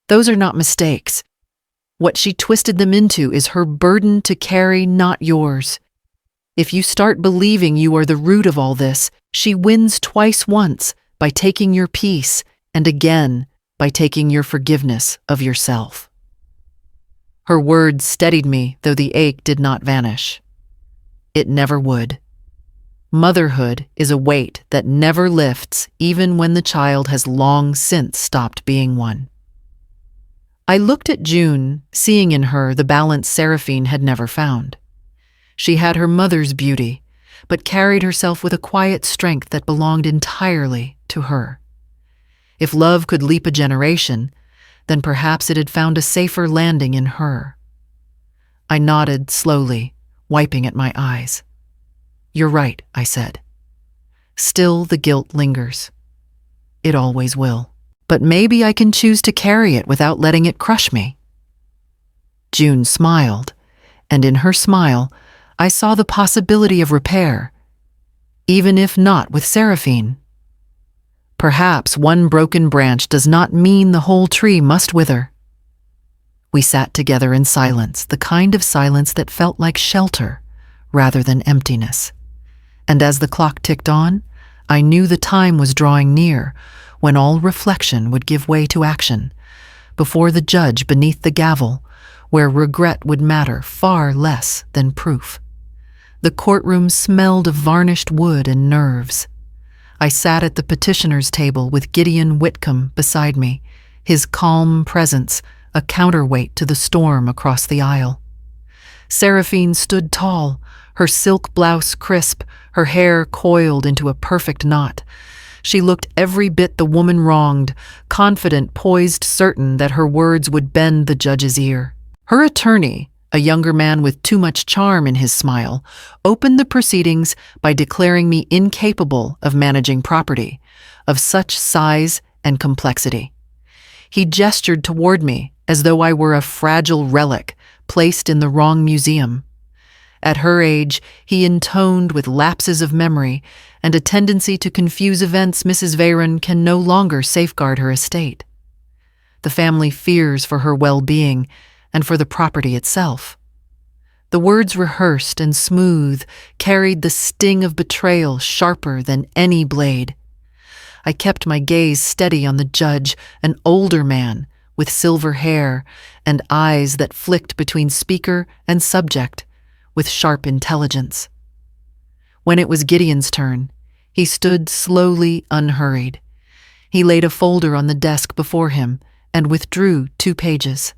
Those are not mistakes. What she twisted them into is her burden to carry, not yours. If you start believing you are the root of all this, she wins twice, once by taking your peace, and again by taking your forgiveness of yourself." Her words steadied me, though the ache did not vanish. It never would. Motherhood is a weight that never lifts, even when the child has long since stopped being one. I looked at June, seeing in her the balance Seraphine had never found. She had her mother's beauty, but carried herself with a quiet strength that belonged entirely to her. If love could leap a generation, then perhaps it had found a safer landing in her. I nodded slowly, wiping at my eyes. "You're right," I said. "Still, the guilt lingers. It always will. But maybe I can choose to carry it without letting it crush me." June smiled, and in her smile, I saw the possibility of repair, even if not with Seraphine. Perhaps one broken branch does not mean the whole tree must wither. We sat together in silence, the kind of silence that felt like shelter rather than emptiness. And as the clock ticked on, I knew the time was drawing near when all reflection would give way to action, before the judge beneath the gavel, where regret would matter far less than proof. The courtroom smelled of varnished wood and nerves. I sat at the petitioner's table with Gideon Whitcomb beside me, his calm presence a counterweight to the storm across the aisle. Seraphine stood tall, her silk blouse crisp, her hair coiled into a perfect knot. She looked every bit the woman wronged, confident, poised, certain that her words would bend the judge's ear. Her attorney, a younger man with too much charm in his smile, opened the proceedings by declaring me incapable of managing property of such size and complexity. He gestured toward me as though I were a fragile relic placed in the wrong museum. At her age, he intoned with lapses of memory and a tendency to confuse events. Mrs. Veyron can no longer safeguard her estate. The family fears for her well-being and for the property itself. The words, rehearsed and smooth, carried the sting of betrayal sharper than any blade. I kept my gaze steady on the judge, an older man with silver hair and eyes that flicked between speaker and subject with sharp intelligence. When it was Gideon's turn, he stood slowly, unhurried. He laid a folder on the desk before him and withdrew 2 pages.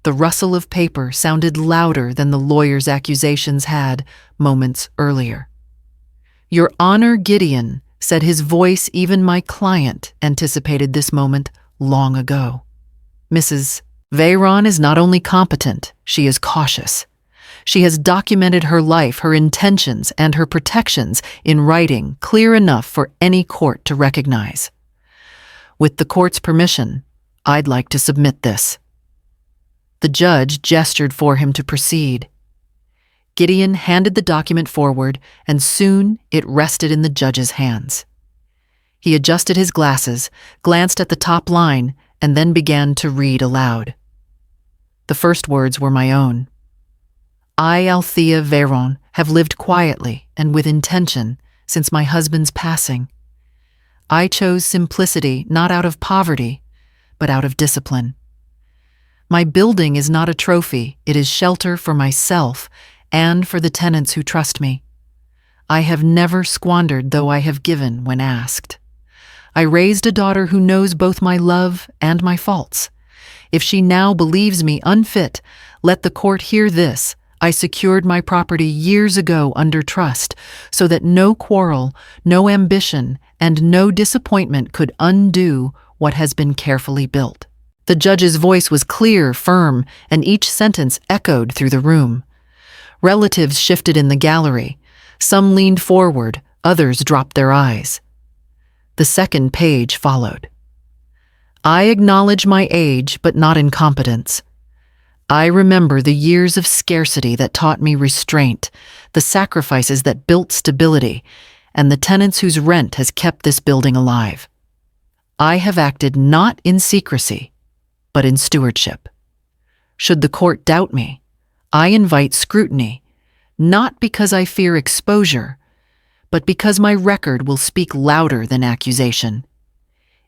The rustle of paper sounded louder than the lawyer's accusations had moments earlier. "Your Honor, Gideon," said his voice. Even my client anticipated this moment long ago. "Mrs. Veyron is not only competent, she is cautious. She has documented her life, her intentions, and her protections in writing clear enough for any court to recognize. With the court's permission, I'd like to submit this." The judge gestured for him to proceed. Gideon handed the document forward, and soon it rested in the judge's hands. He adjusted his glasses, glanced at the top line, and then began to read aloud. The first words were my own. "I, Althea Veyron, have lived quietly and with intention since my husband's passing. I chose simplicity not out of poverty, but out of discipline. My building is not a trophy, it is shelter for myself and for the tenants who trust me. I have never squandered, though I have given when asked. I raised a daughter who knows both my love and my faults. If she now believes me unfit, let the court hear this. I secured my property years ago under trust, so that no quarrel, no ambition, and no disappointment could undo what has been carefully built." The judge's voice was clear, firm, and each sentence echoed through the room. Relatives shifted in the gallery. Some leaned forward, others dropped their eyes. The second page followed. "I acknowledge my age, but not incompetence. I remember the years of scarcity that taught me restraint, the sacrifices that built stability, and the tenants whose rent has kept this building alive. I have acted not in secrecy, but in stewardship. Should the court doubt me, I invite scrutiny, not because I fear exposure, but because my record will speak louder than accusation.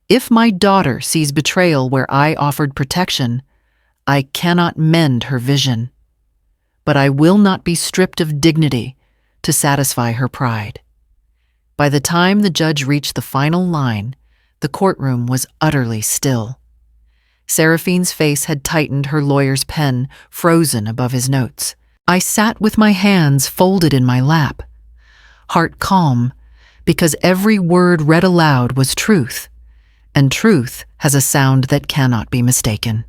If my daughter sees betrayal where I offered protection, I cannot mend her vision, but I will not be stripped of dignity to satisfy her pride." By the time the judge reached the final line, the courtroom was utterly still. Seraphine's face had tightened, her lawyer's pen frozen above his notes. I sat with my hands folded in my lap, heart calm, because every word read aloud was truth, and truth has a sound that cannot be mistaken.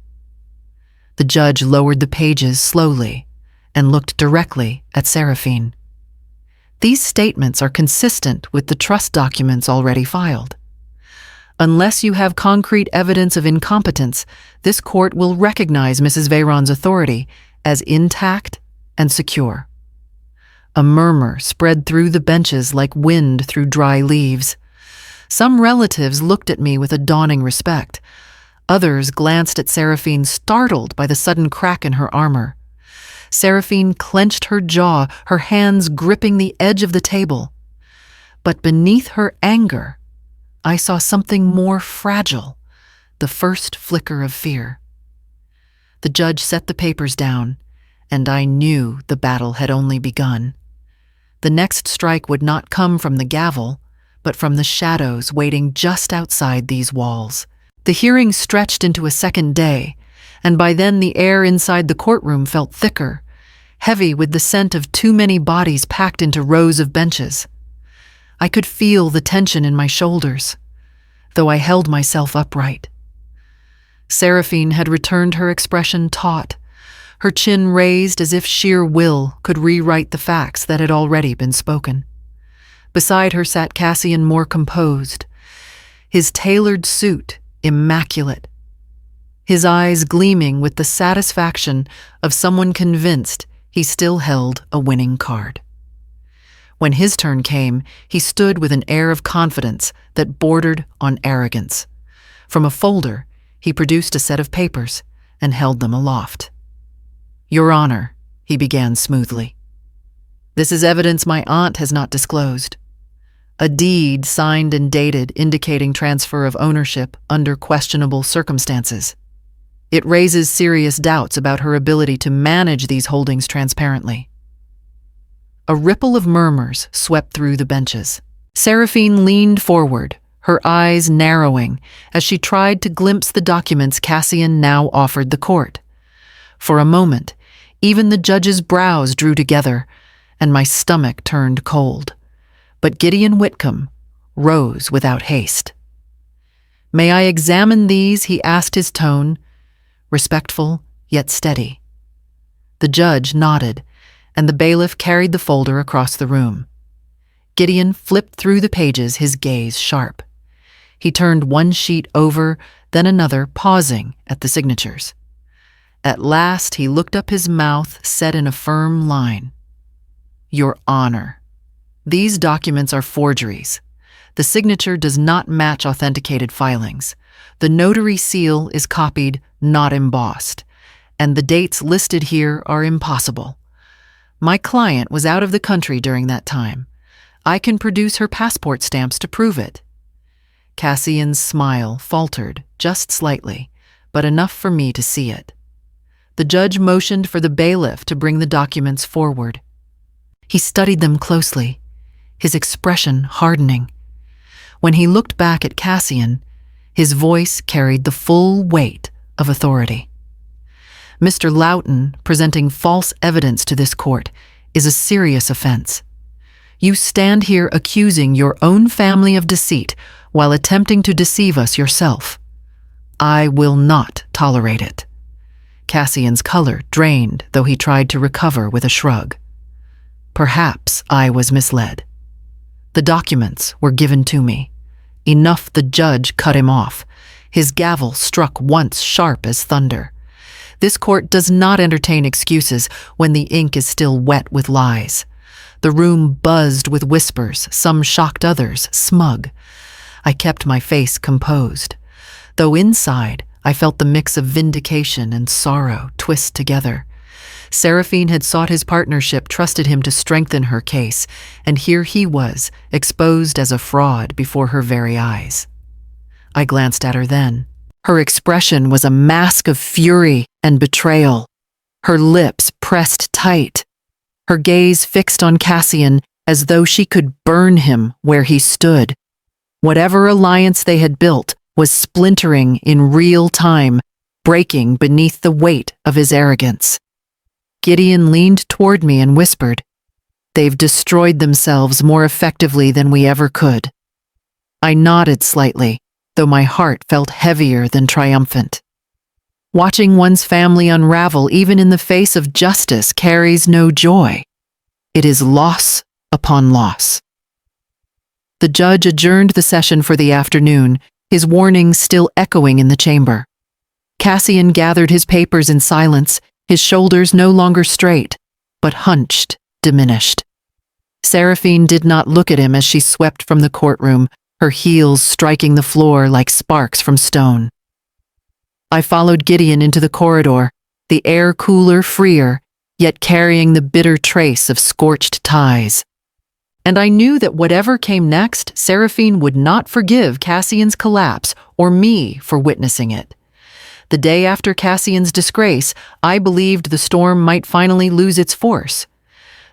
The judge lowered the pages slowly and looked directly at Seraphine. "These statements are consistent with the trust documents already filed. Unless you have concrete evidence of incompetence, this court will recognize Mrs. Veyron's authority as intact and secure." A murmur spread through the benches like wind through dry leaves. Some relatives looked at me with a dawning respect. Others glanced at Seraphine, startled by the sudden crack in her armor. Seraphine clenched her jaw, her hands gripping the edge of the table. But beneath her anger, I saw something more fragile, the first flicker of fear. The judge set the papers down, and I knew the battle had only begun. The next strike would not come from the gavel, but from the shadows waiting just outside these walls. The hearing stretched into a second day, and by then the air inside the courtroom felt thicker, heavy with the scent of too many bodies packed into rows of benches. I could feel the tension in my shoulders, though I held myself upright. Seraphine had returned her expression taut, her chin raised as if sheer will could rewrite the facts that had already been spoken. Beside her sat Cassian, more composed, his tailored suit immaculate, his eyes gleaming with the satisfaction of someone convinced he still held a winning card. When his turn came, he stood with an air of confidence that bordered on arrogance. From a folder, he produced a set of papers and held them aloft. "Your Honor," he began smoothly, "this is evidence my aunt has not disclosed. A deed signed and dated indicating transfer of ownership under questionable circumstances. It raises serious doubts about her ability to manage these holdings transparently." A ripple of murmurs swept through the benches. Seraphine leaned forward, her eyes narrowing as she tried to glimpse the documents Cassian now offered the court. For a moment, even the judge's brows drew together, and my stomach turned cold. But Gideon Whitcomb rose without haste. "May I examine these?" he asked, his tone respectful yet steady. The judge nodded, and the bailiff carried the folder across the room. Gideon flipped through the pages, his gaze sharp. He turned one sheet over, then another, pausing at the signatures. At last he looked up, his mouth set in a firm line. "Your Honor, these documents are forgeries. The signature does not match authenticated filings. The notary seal is copied, not embossed, and the dates listed here are impossible. My client was out of the country during that time. I can produce her passport stamps to prove it." Cassian's smile faltered just slightly, but enough for me to see it. The judge motioned for the bailiff to bring the documents forward. He studied them closely, his expression hardening. When he looked back at Cassian, his voice carried the full weight of authority. "Mr. Loughton presenting false evidence to this court is a serious offense. You stand here accusing your own family of deceit while attempting to deceive us yourself. I will not tolerate it." Cassian's color drained, though he tried to recover with a shrug. "Perhaps I was misled. The documents were given to me." Enough, the judge cut him off. His gavel struck once sharp as thunder. This court does not entertain excuses when the ink is still wet with lies. The room buzzed with whispers, some shocked, others smug. I kept my face composed, though inside I felt the mix of vindication and sorrow twist together. Seraphine had sought his partnership, trusted him to strengthen her case, and here he was, exposed as a fraud before her very eyes. I glanced at her then. Her expression was a mask of fury and betrayal, her lips pressed tight, her gaze fixed on Cassian as though she could burn him where he stood. Whatever alliance they had built was splintering in real time, breaking beneath the weight of his arrogance. Gideon leaned toward me and whispered, "They've destroyed themselves more effectively than we ever could." I nodded slightly, though my heart felt heavier than triumphant. Watching one's family unravel even in the face of justice carries no joy. It is loss upon loss. The judge adjourned the session for the afternoon, his warnings still echoing in the chamber. Cassian gathered his papers in silence, his shoulders no longer straight, but hunched, diminished. Seraphine did not look at him as she swept from the courtroom, her heels striking the floor like sparks from stone. I followed Gideon into the corridor, the air cooler, freer, yet carrying the bitter trace of scorched ties. And I knew that whatever came next, Seraphine would not forgive Cassian's collapse or me for witnessing it. The day after Cassian's disgrace, I believed the storm might finally lose its force.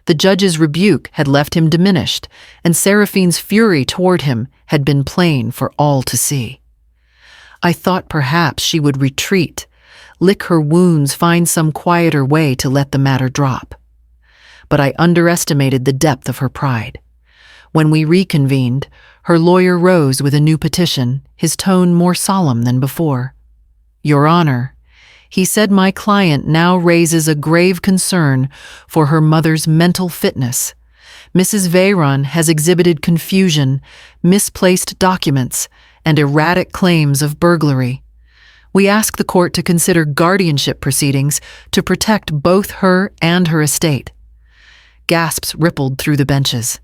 The judge's rebuke had left him diminished, and Seraphine's fury toward him had been plain for all to see. I thought perhaps she would retreat, lick her wounds, find some quieter way to let the matter drop. But I underestimated the depth of her pride. When we reconvened, her lawyer rose with a new petition, his tone more solemn than before. "Your Honor," he said, "my client now raises a grave concern for her mother's mental fitness. Mrs. Veyron has exhibited confusion, misplaced documents, and erratic claims of burglary. We ask the court to consider guardianship proceedings to protect both her and her estate." Gasps rippled through the benches.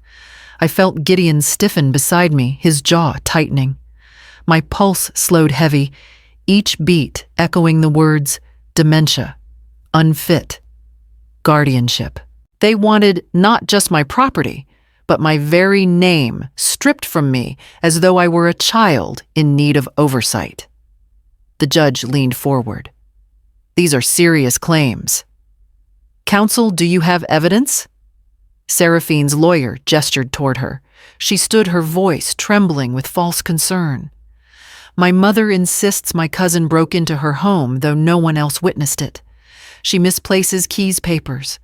I felt Gideon stiffen beside me, his jaw tightening. My pulse slowed heavy, each beat echoing the words dementia, unfit, guardianship. They wanted not just my property, but my very name stripped from me as though I were a child in need of oversight. The judge leaned forward. "These are serious claims. Counsel, do you have evidence?" Seraphine's lawyer gestured toward her. She stood, her voice trembling with false concern. "My mother insists my cousin broke into her home, though no one else witnessed it. She misplaces Key's papers.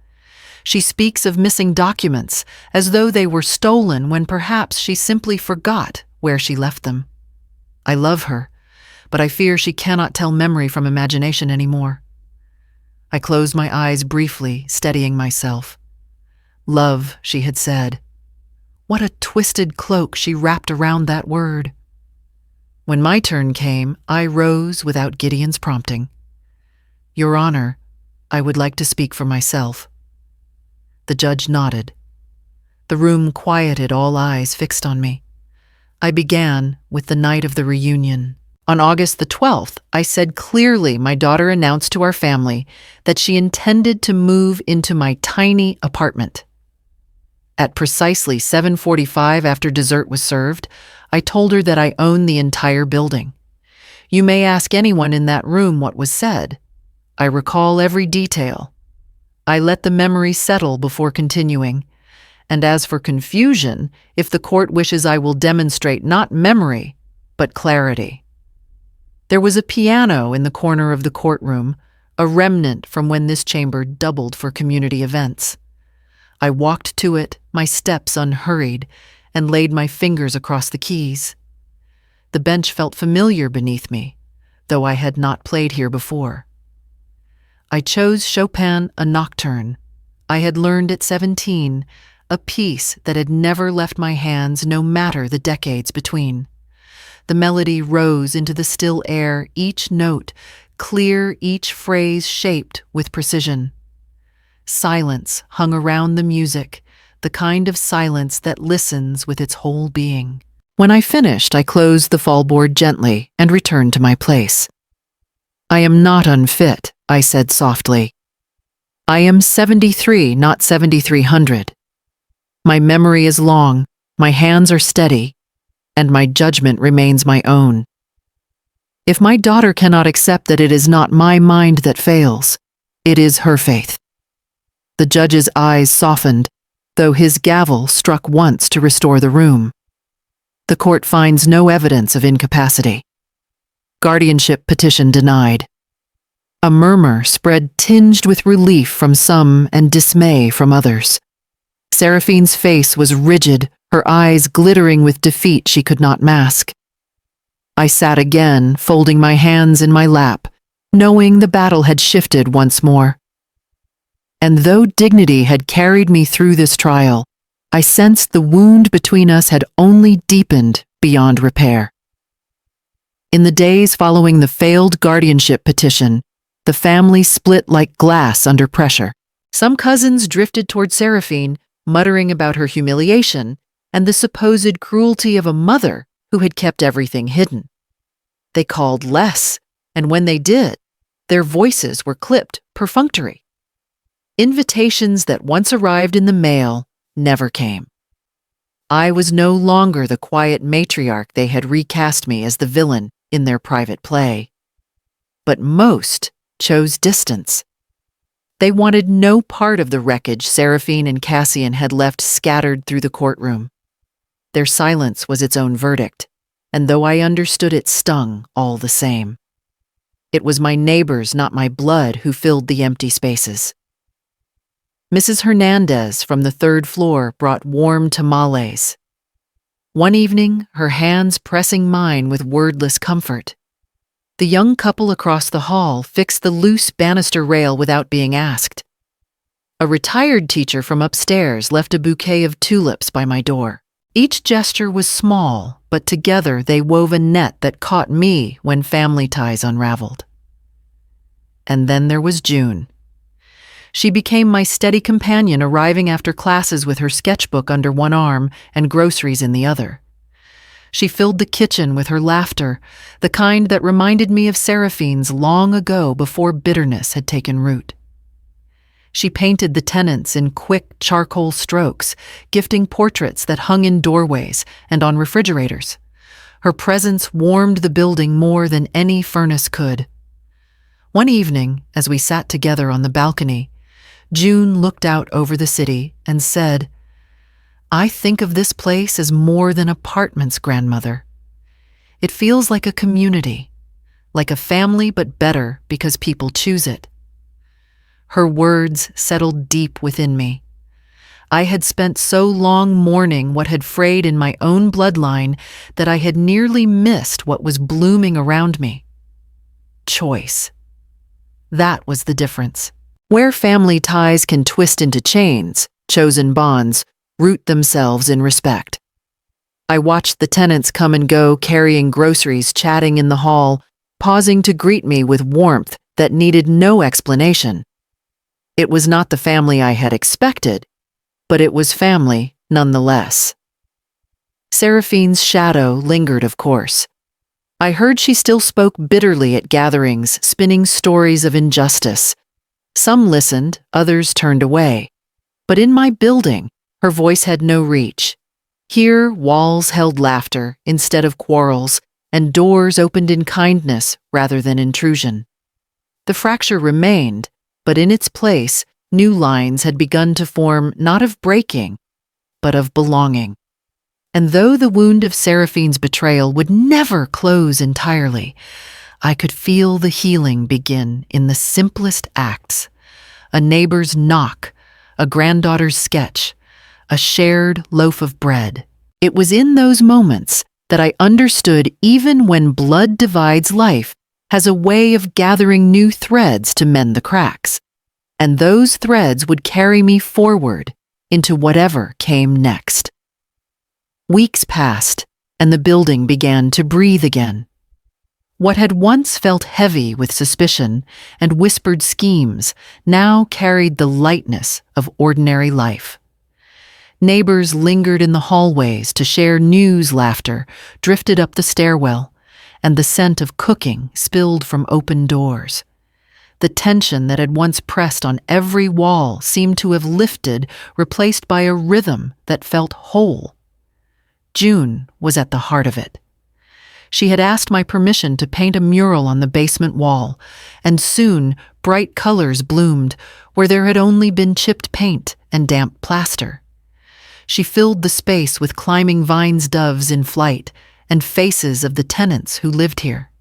She speaks of missing documents, as though they were stolen when perhaps she simply forgot where she left them. I love her, but I fear she cannot tell memory from imagination anymore." I closed my eyes briefly, steadying myself. Love, she had said. What a twisted cloak she wrapped around that word. When my turn came, I rose without Gideon's prompting. "Your Honor, I would like to speak for myself." The judge nodded. The room quieted, all eyes fixed on me. I began with the night of the reunion. On August the 12th, I said clearly my daughter announced to our family that she intended to move into my tiny apartment. At precisely 7:45 after dessert was served, I told her that I own the entire building. You may ask anyone in that room what was said. I recall every detail. I let the memory settle before continuing. And as for confusion, if the court wishes, I will demonstrate not memory, but clarity. There was a piano in the corner of the courtroom, a remnant from when this chamber doubled for community events. I walked to it, my steps unhurried, and laid my fingers across the keys. The bench felt familiar beneath me, though I had not played here before. I chose Chopin, a nocturne. I had learned at 17, a piece that had never left my hands no matter the decades between. The melody rose into the still air, each note clear, each phrase shaped with precision. Silence hung around the music, the kind of silence that listens with its whole being. When I finished, I closed the fallboard gently and returned to my place. "I am not unfit," I said softly. "I am 73, not 7,300. My memory is long, my hands are steady, and my judgment remains my own. If my daughter cannot accept that it is not my mind that fails, it is her faith." The judge's eyes softened, though his gavel struck once to restore the room. "The court finds no evidence of incapacity. Guardianship petition denied." A murmur spread, tinged with relief from some and dismay from others. Seraphine's face was rigid, her eyes glittering with defeat she could not mask. I sat again, folding my hands in my lap, knowing the battle had shifted once more. And though dignity had carried me through this trial, I sensed the wound between us had only deepened beyond repair. In the days following the failed guardianship petition, the family split like glass under pressure. Some cousins drifted toward Seraphine, muttering about her humiliation and the supposed cruelty of a mother who had kept everything hidden. They called less, and when they did, their voices were clipped, perfunctory. Invitations that once arrived in the mail never came. I was no longer the quiet matriarch they had recast me as the villain in their private play. But most chose distance. They wanted no part of the wreckage Seraphine and Cassian had left scattered through the courtroom. Their silence was its own verdict, and though I understood, it stung all the same. It was my neighbors, not my blood, who filled the empty spaces. Mrs. Hernandez from the third floor brought warm tamales. one evening her hands pressing mine with wordless comfort. The young couple across the hall fixed the loose banister rail without being asked. A retired teacher from upstairs left a bouquet of tulips by my door. Each gesture was small, but together they wove a net that caught me when family ties unraveled. And then there was June. She became my steady companion, arriving after classes with her sketchbook under one arm and groceries in the other. She filled the kitchen with her laughter, the kind that reminded me of Seraphine's long ago before bitterness had taken root. She painted the tenants in quick charcoal strokes, gifting portraits that hung in doorways and on refrigerators. Her presence warmed the building more than any furnace could. One evening, as we sat together on the balcony, June looked out over the city and said, "I think of this place as more than apartments, grandmother. It feels like a community, like a family, but better because people choose it." Her words settled deep within me. I had spent so long mourning what had frayed in my own bloodline that I had nearly missed what was blooming around me. Choice. That was the difference. Where family ties can twist into chains, chosen bonds root themselves in respect. I watched the tenants come and go, carrying groceries, chatting in the hall, pausing to greet me with warmth that needed no explanation. It was not the family I had expected, but it was family nonetheless. Seraphine's shadow lingered, of course. I heard she still spoke bitterly at gatherings, spinning stories of injustice. Some listened, others turned away. But in my building, her voice had no reach. Here, walls held laughter instead of quarrels, and doors opened in kindness rather than intrusion. The fracture remained, but in its place, new lines had begun to form, not of breaking, but of belonging. And though the wound of Seraphine's betrayal would never close entirely, I could feel the healing begin in the simplest acts: a neighbor's knock, a granddaughter's sketch, a shared loaf of bread. It was in those moments that I understood even when blood divides, life has a way of gathering new threads to mend the cracks. And those threads would carry me forward into whatever came next. Weeks passed, and the building began to breathe again. What had once felt heavy with suspicion and whispered schemes now carried the lightness of ordinary life. Neighbors lingered in the hallways to share news, laughter drifted up the stairwell, and the scent of cooking spilled from open doors. The tension that had once pressed on every wall seemed to have lifted, replaced by a rhythm that felt whole. June was at the heart of it. She had asked my permission to paint a mural on the basement wall, and soon bright colors bloomed where there had only been chipped paint and damp plaster. She filled the space with climbing vines, doves in flight, and faces of the tenants who lived here.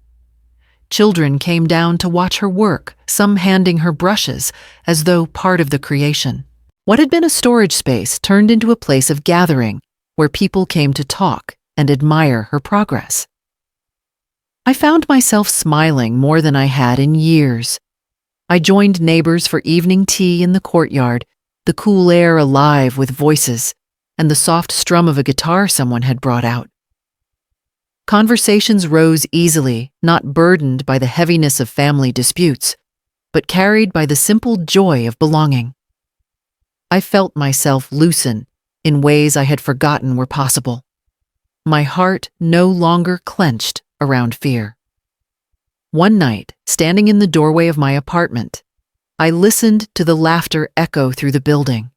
Children came down to watch her work, some handing her brushes as though part of the creation. What had been a storage space turned into a place of gathering where people came to talk and admire her progress. I found myself smiling more than I had in years. I joined neighbors for evening tea in the courtyard, the cool air alive with voices, and the soft strum of a guitar someone had brought out. Conversations rose easily, not burdened by the heaviness of family disputes, but carried by the simple joy of belonging. I felt myself loosen in ways I had forgotten were possible. My heart no longer clenched around fear. One night, standing in the doorway of my apartment, I listened to the laughter echo through the building.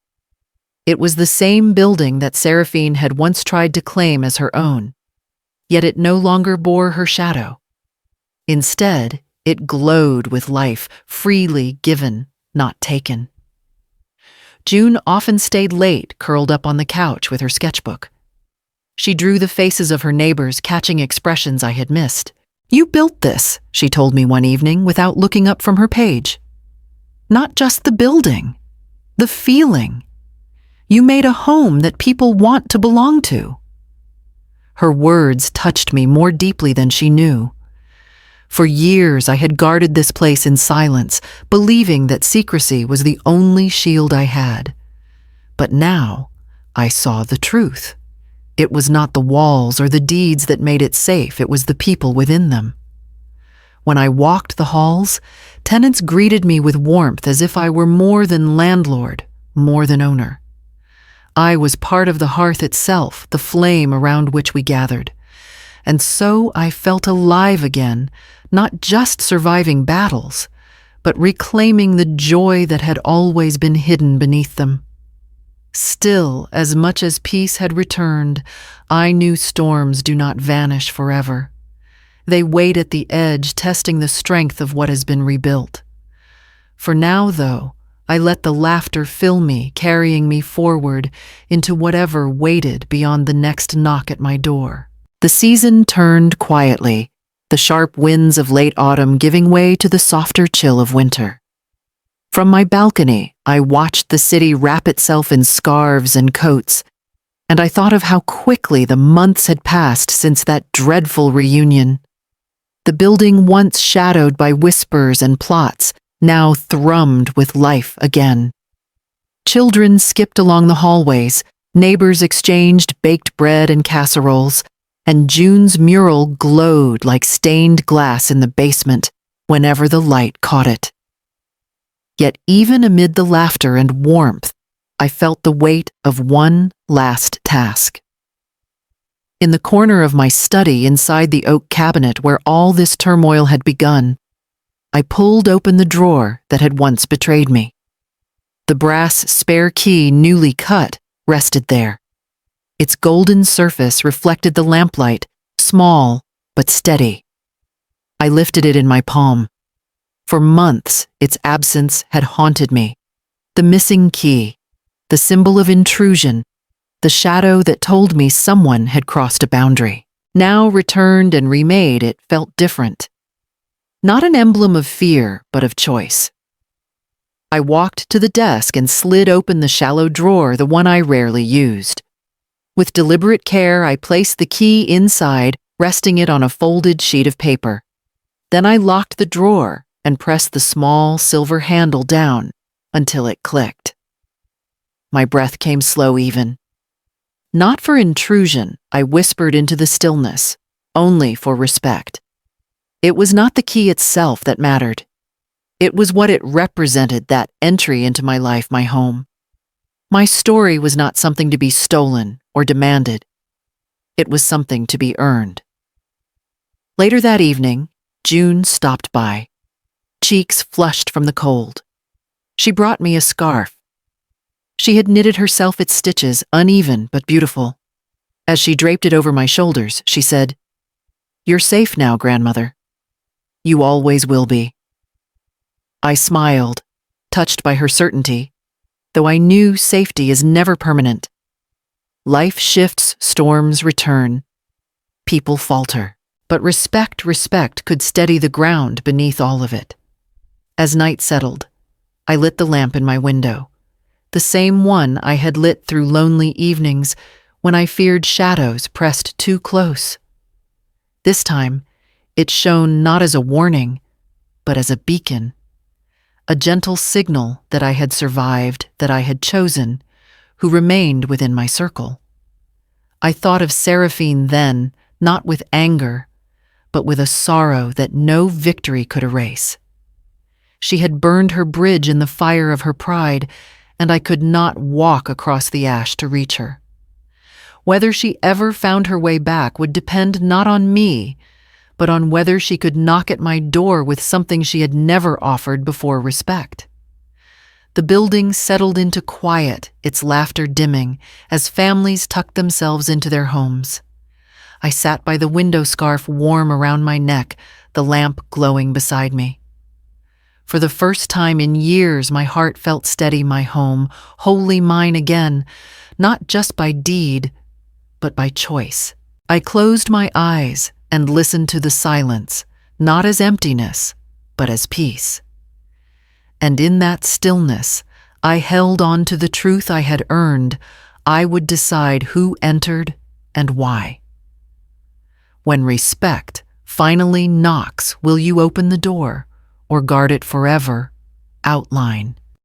It was the same building that Seraphine had once tried to claim as her own, yet it no longer bore her shadow. Instead, it glowed with life, freely given, not taken. June often stayed late, curled up on the couch with her sketchbook. She drew the faces of her neighbors, catching expressions I had missed. "You built this," she told me one evening without looking up from her page. "Not just the building, the feeling. You made a home that people want to belong to." Her words touched me more deeply than she knew. For years I had guarded this place in silence, believing that secrecy was the only shield I had. But now I saw the truth. It was not the walls or the deeds that made it safe, it was the people within them. When I walked the halls, tenants greeted me with warmth as if I were more than landlord, more than owner. I was part of the hearth itself, the flame around which we gathered. And so I felt alive again, not just surviving battles, but reclaiming the joy that had always been hidden beneath them. Still, as much as peace had returned, I knew storms do not vanish forever. They wait at the edge, testing the strength of what has been rebuilt. For now, though, I let the laughter fill me, carrying me forward into whatever waited beyond the next knock at my door. The season turned quietly, the sharp winds of late autumn giving way to the softer chill of winter. From my balcony, I watched the city wrap itself in scarves and coats, and I thought of how quickly the months had passed since that dreadful reunion. The building once shadowed by whispers and plots now thrummed with life again. Children skipped along the hallways, neighbors exchanged baked bread and casseroles, and June's mural glowed like stained glass in the basement whenever the light caught it. Yet even amid the laughter and warmth, I felt the weight of one last task. In the corner of my study inside the oak cabinet where all this turmoil had begun, I pulled open the drawer that had once betrayed me. The brass spare key, newly cut, rested there. Its golden surface reflected the lamplight, small but steady. I lifted it in my palm. For months, its absence had haunted me. The missing key, the symbol of intrusion, the shadow that told me someone had crossed a boundary. Now returned and remade, it felt different. Not an emblem of fear, but of choice. I walked to the desk and slid open the shallow drawer, the one I rarely used. With deliberate care, I placed the key inside, resting it on a folded sheet of paper. Then I locked the drawer and pressed the small silver handle down until it clicked. My breath came slow even. Not for intrusion, I whispered into the stillness, only for respect. It was not the key itself that mattered. It was what it represented, that entry into my life, my home. My story was not something to be stolen or demanded. It was something to be earned. Later that evening, June stopped by, cheeks flushed from the cold. She brought me a scarf. She had knitted herself its stitches, uneven but beautiful. As she draped it over my shoulders, she said, "You're safe now, grandmother. You always will be." I smiled, touched by her certainty, though I knew safety is never permanent. Life shifts, storms return, people falter, but respect could steady the ground beneath all of it. As night settled, I lit the lamp in my window, the same one I had lit through lonely evenings when I feared shadows pressed too close. This time, it shone not as a warning, but as a beacon, a gentle signal that I had survived, that I had chosen, who remained within my circle. I thought of Seraphine then, not with anger, but with a sorrow that no victory could erase. She had burned her bridge in the fire of her pride, and I could not walk across the ash to reach her. Whether she ever found her way back would depend not on me, but on whether she could knock at my door with something she had never offered before: respect. The building settled into quiet, its laughter dimming, as families tucked themselves into their homes. I sat by the window scarf warm around my neck, the lamp glowing beside me. For the first time in years, my heart felt steady, my home, wholly mine again, not just by deed, but by choice. I closed my eyes and listened to the silence, not as emptiness, but as peace. And in that stillness, I held on to the truth I had earned. I would decide who entered and why. When respect finally knocks, will you open the door or guard it forever? Outline.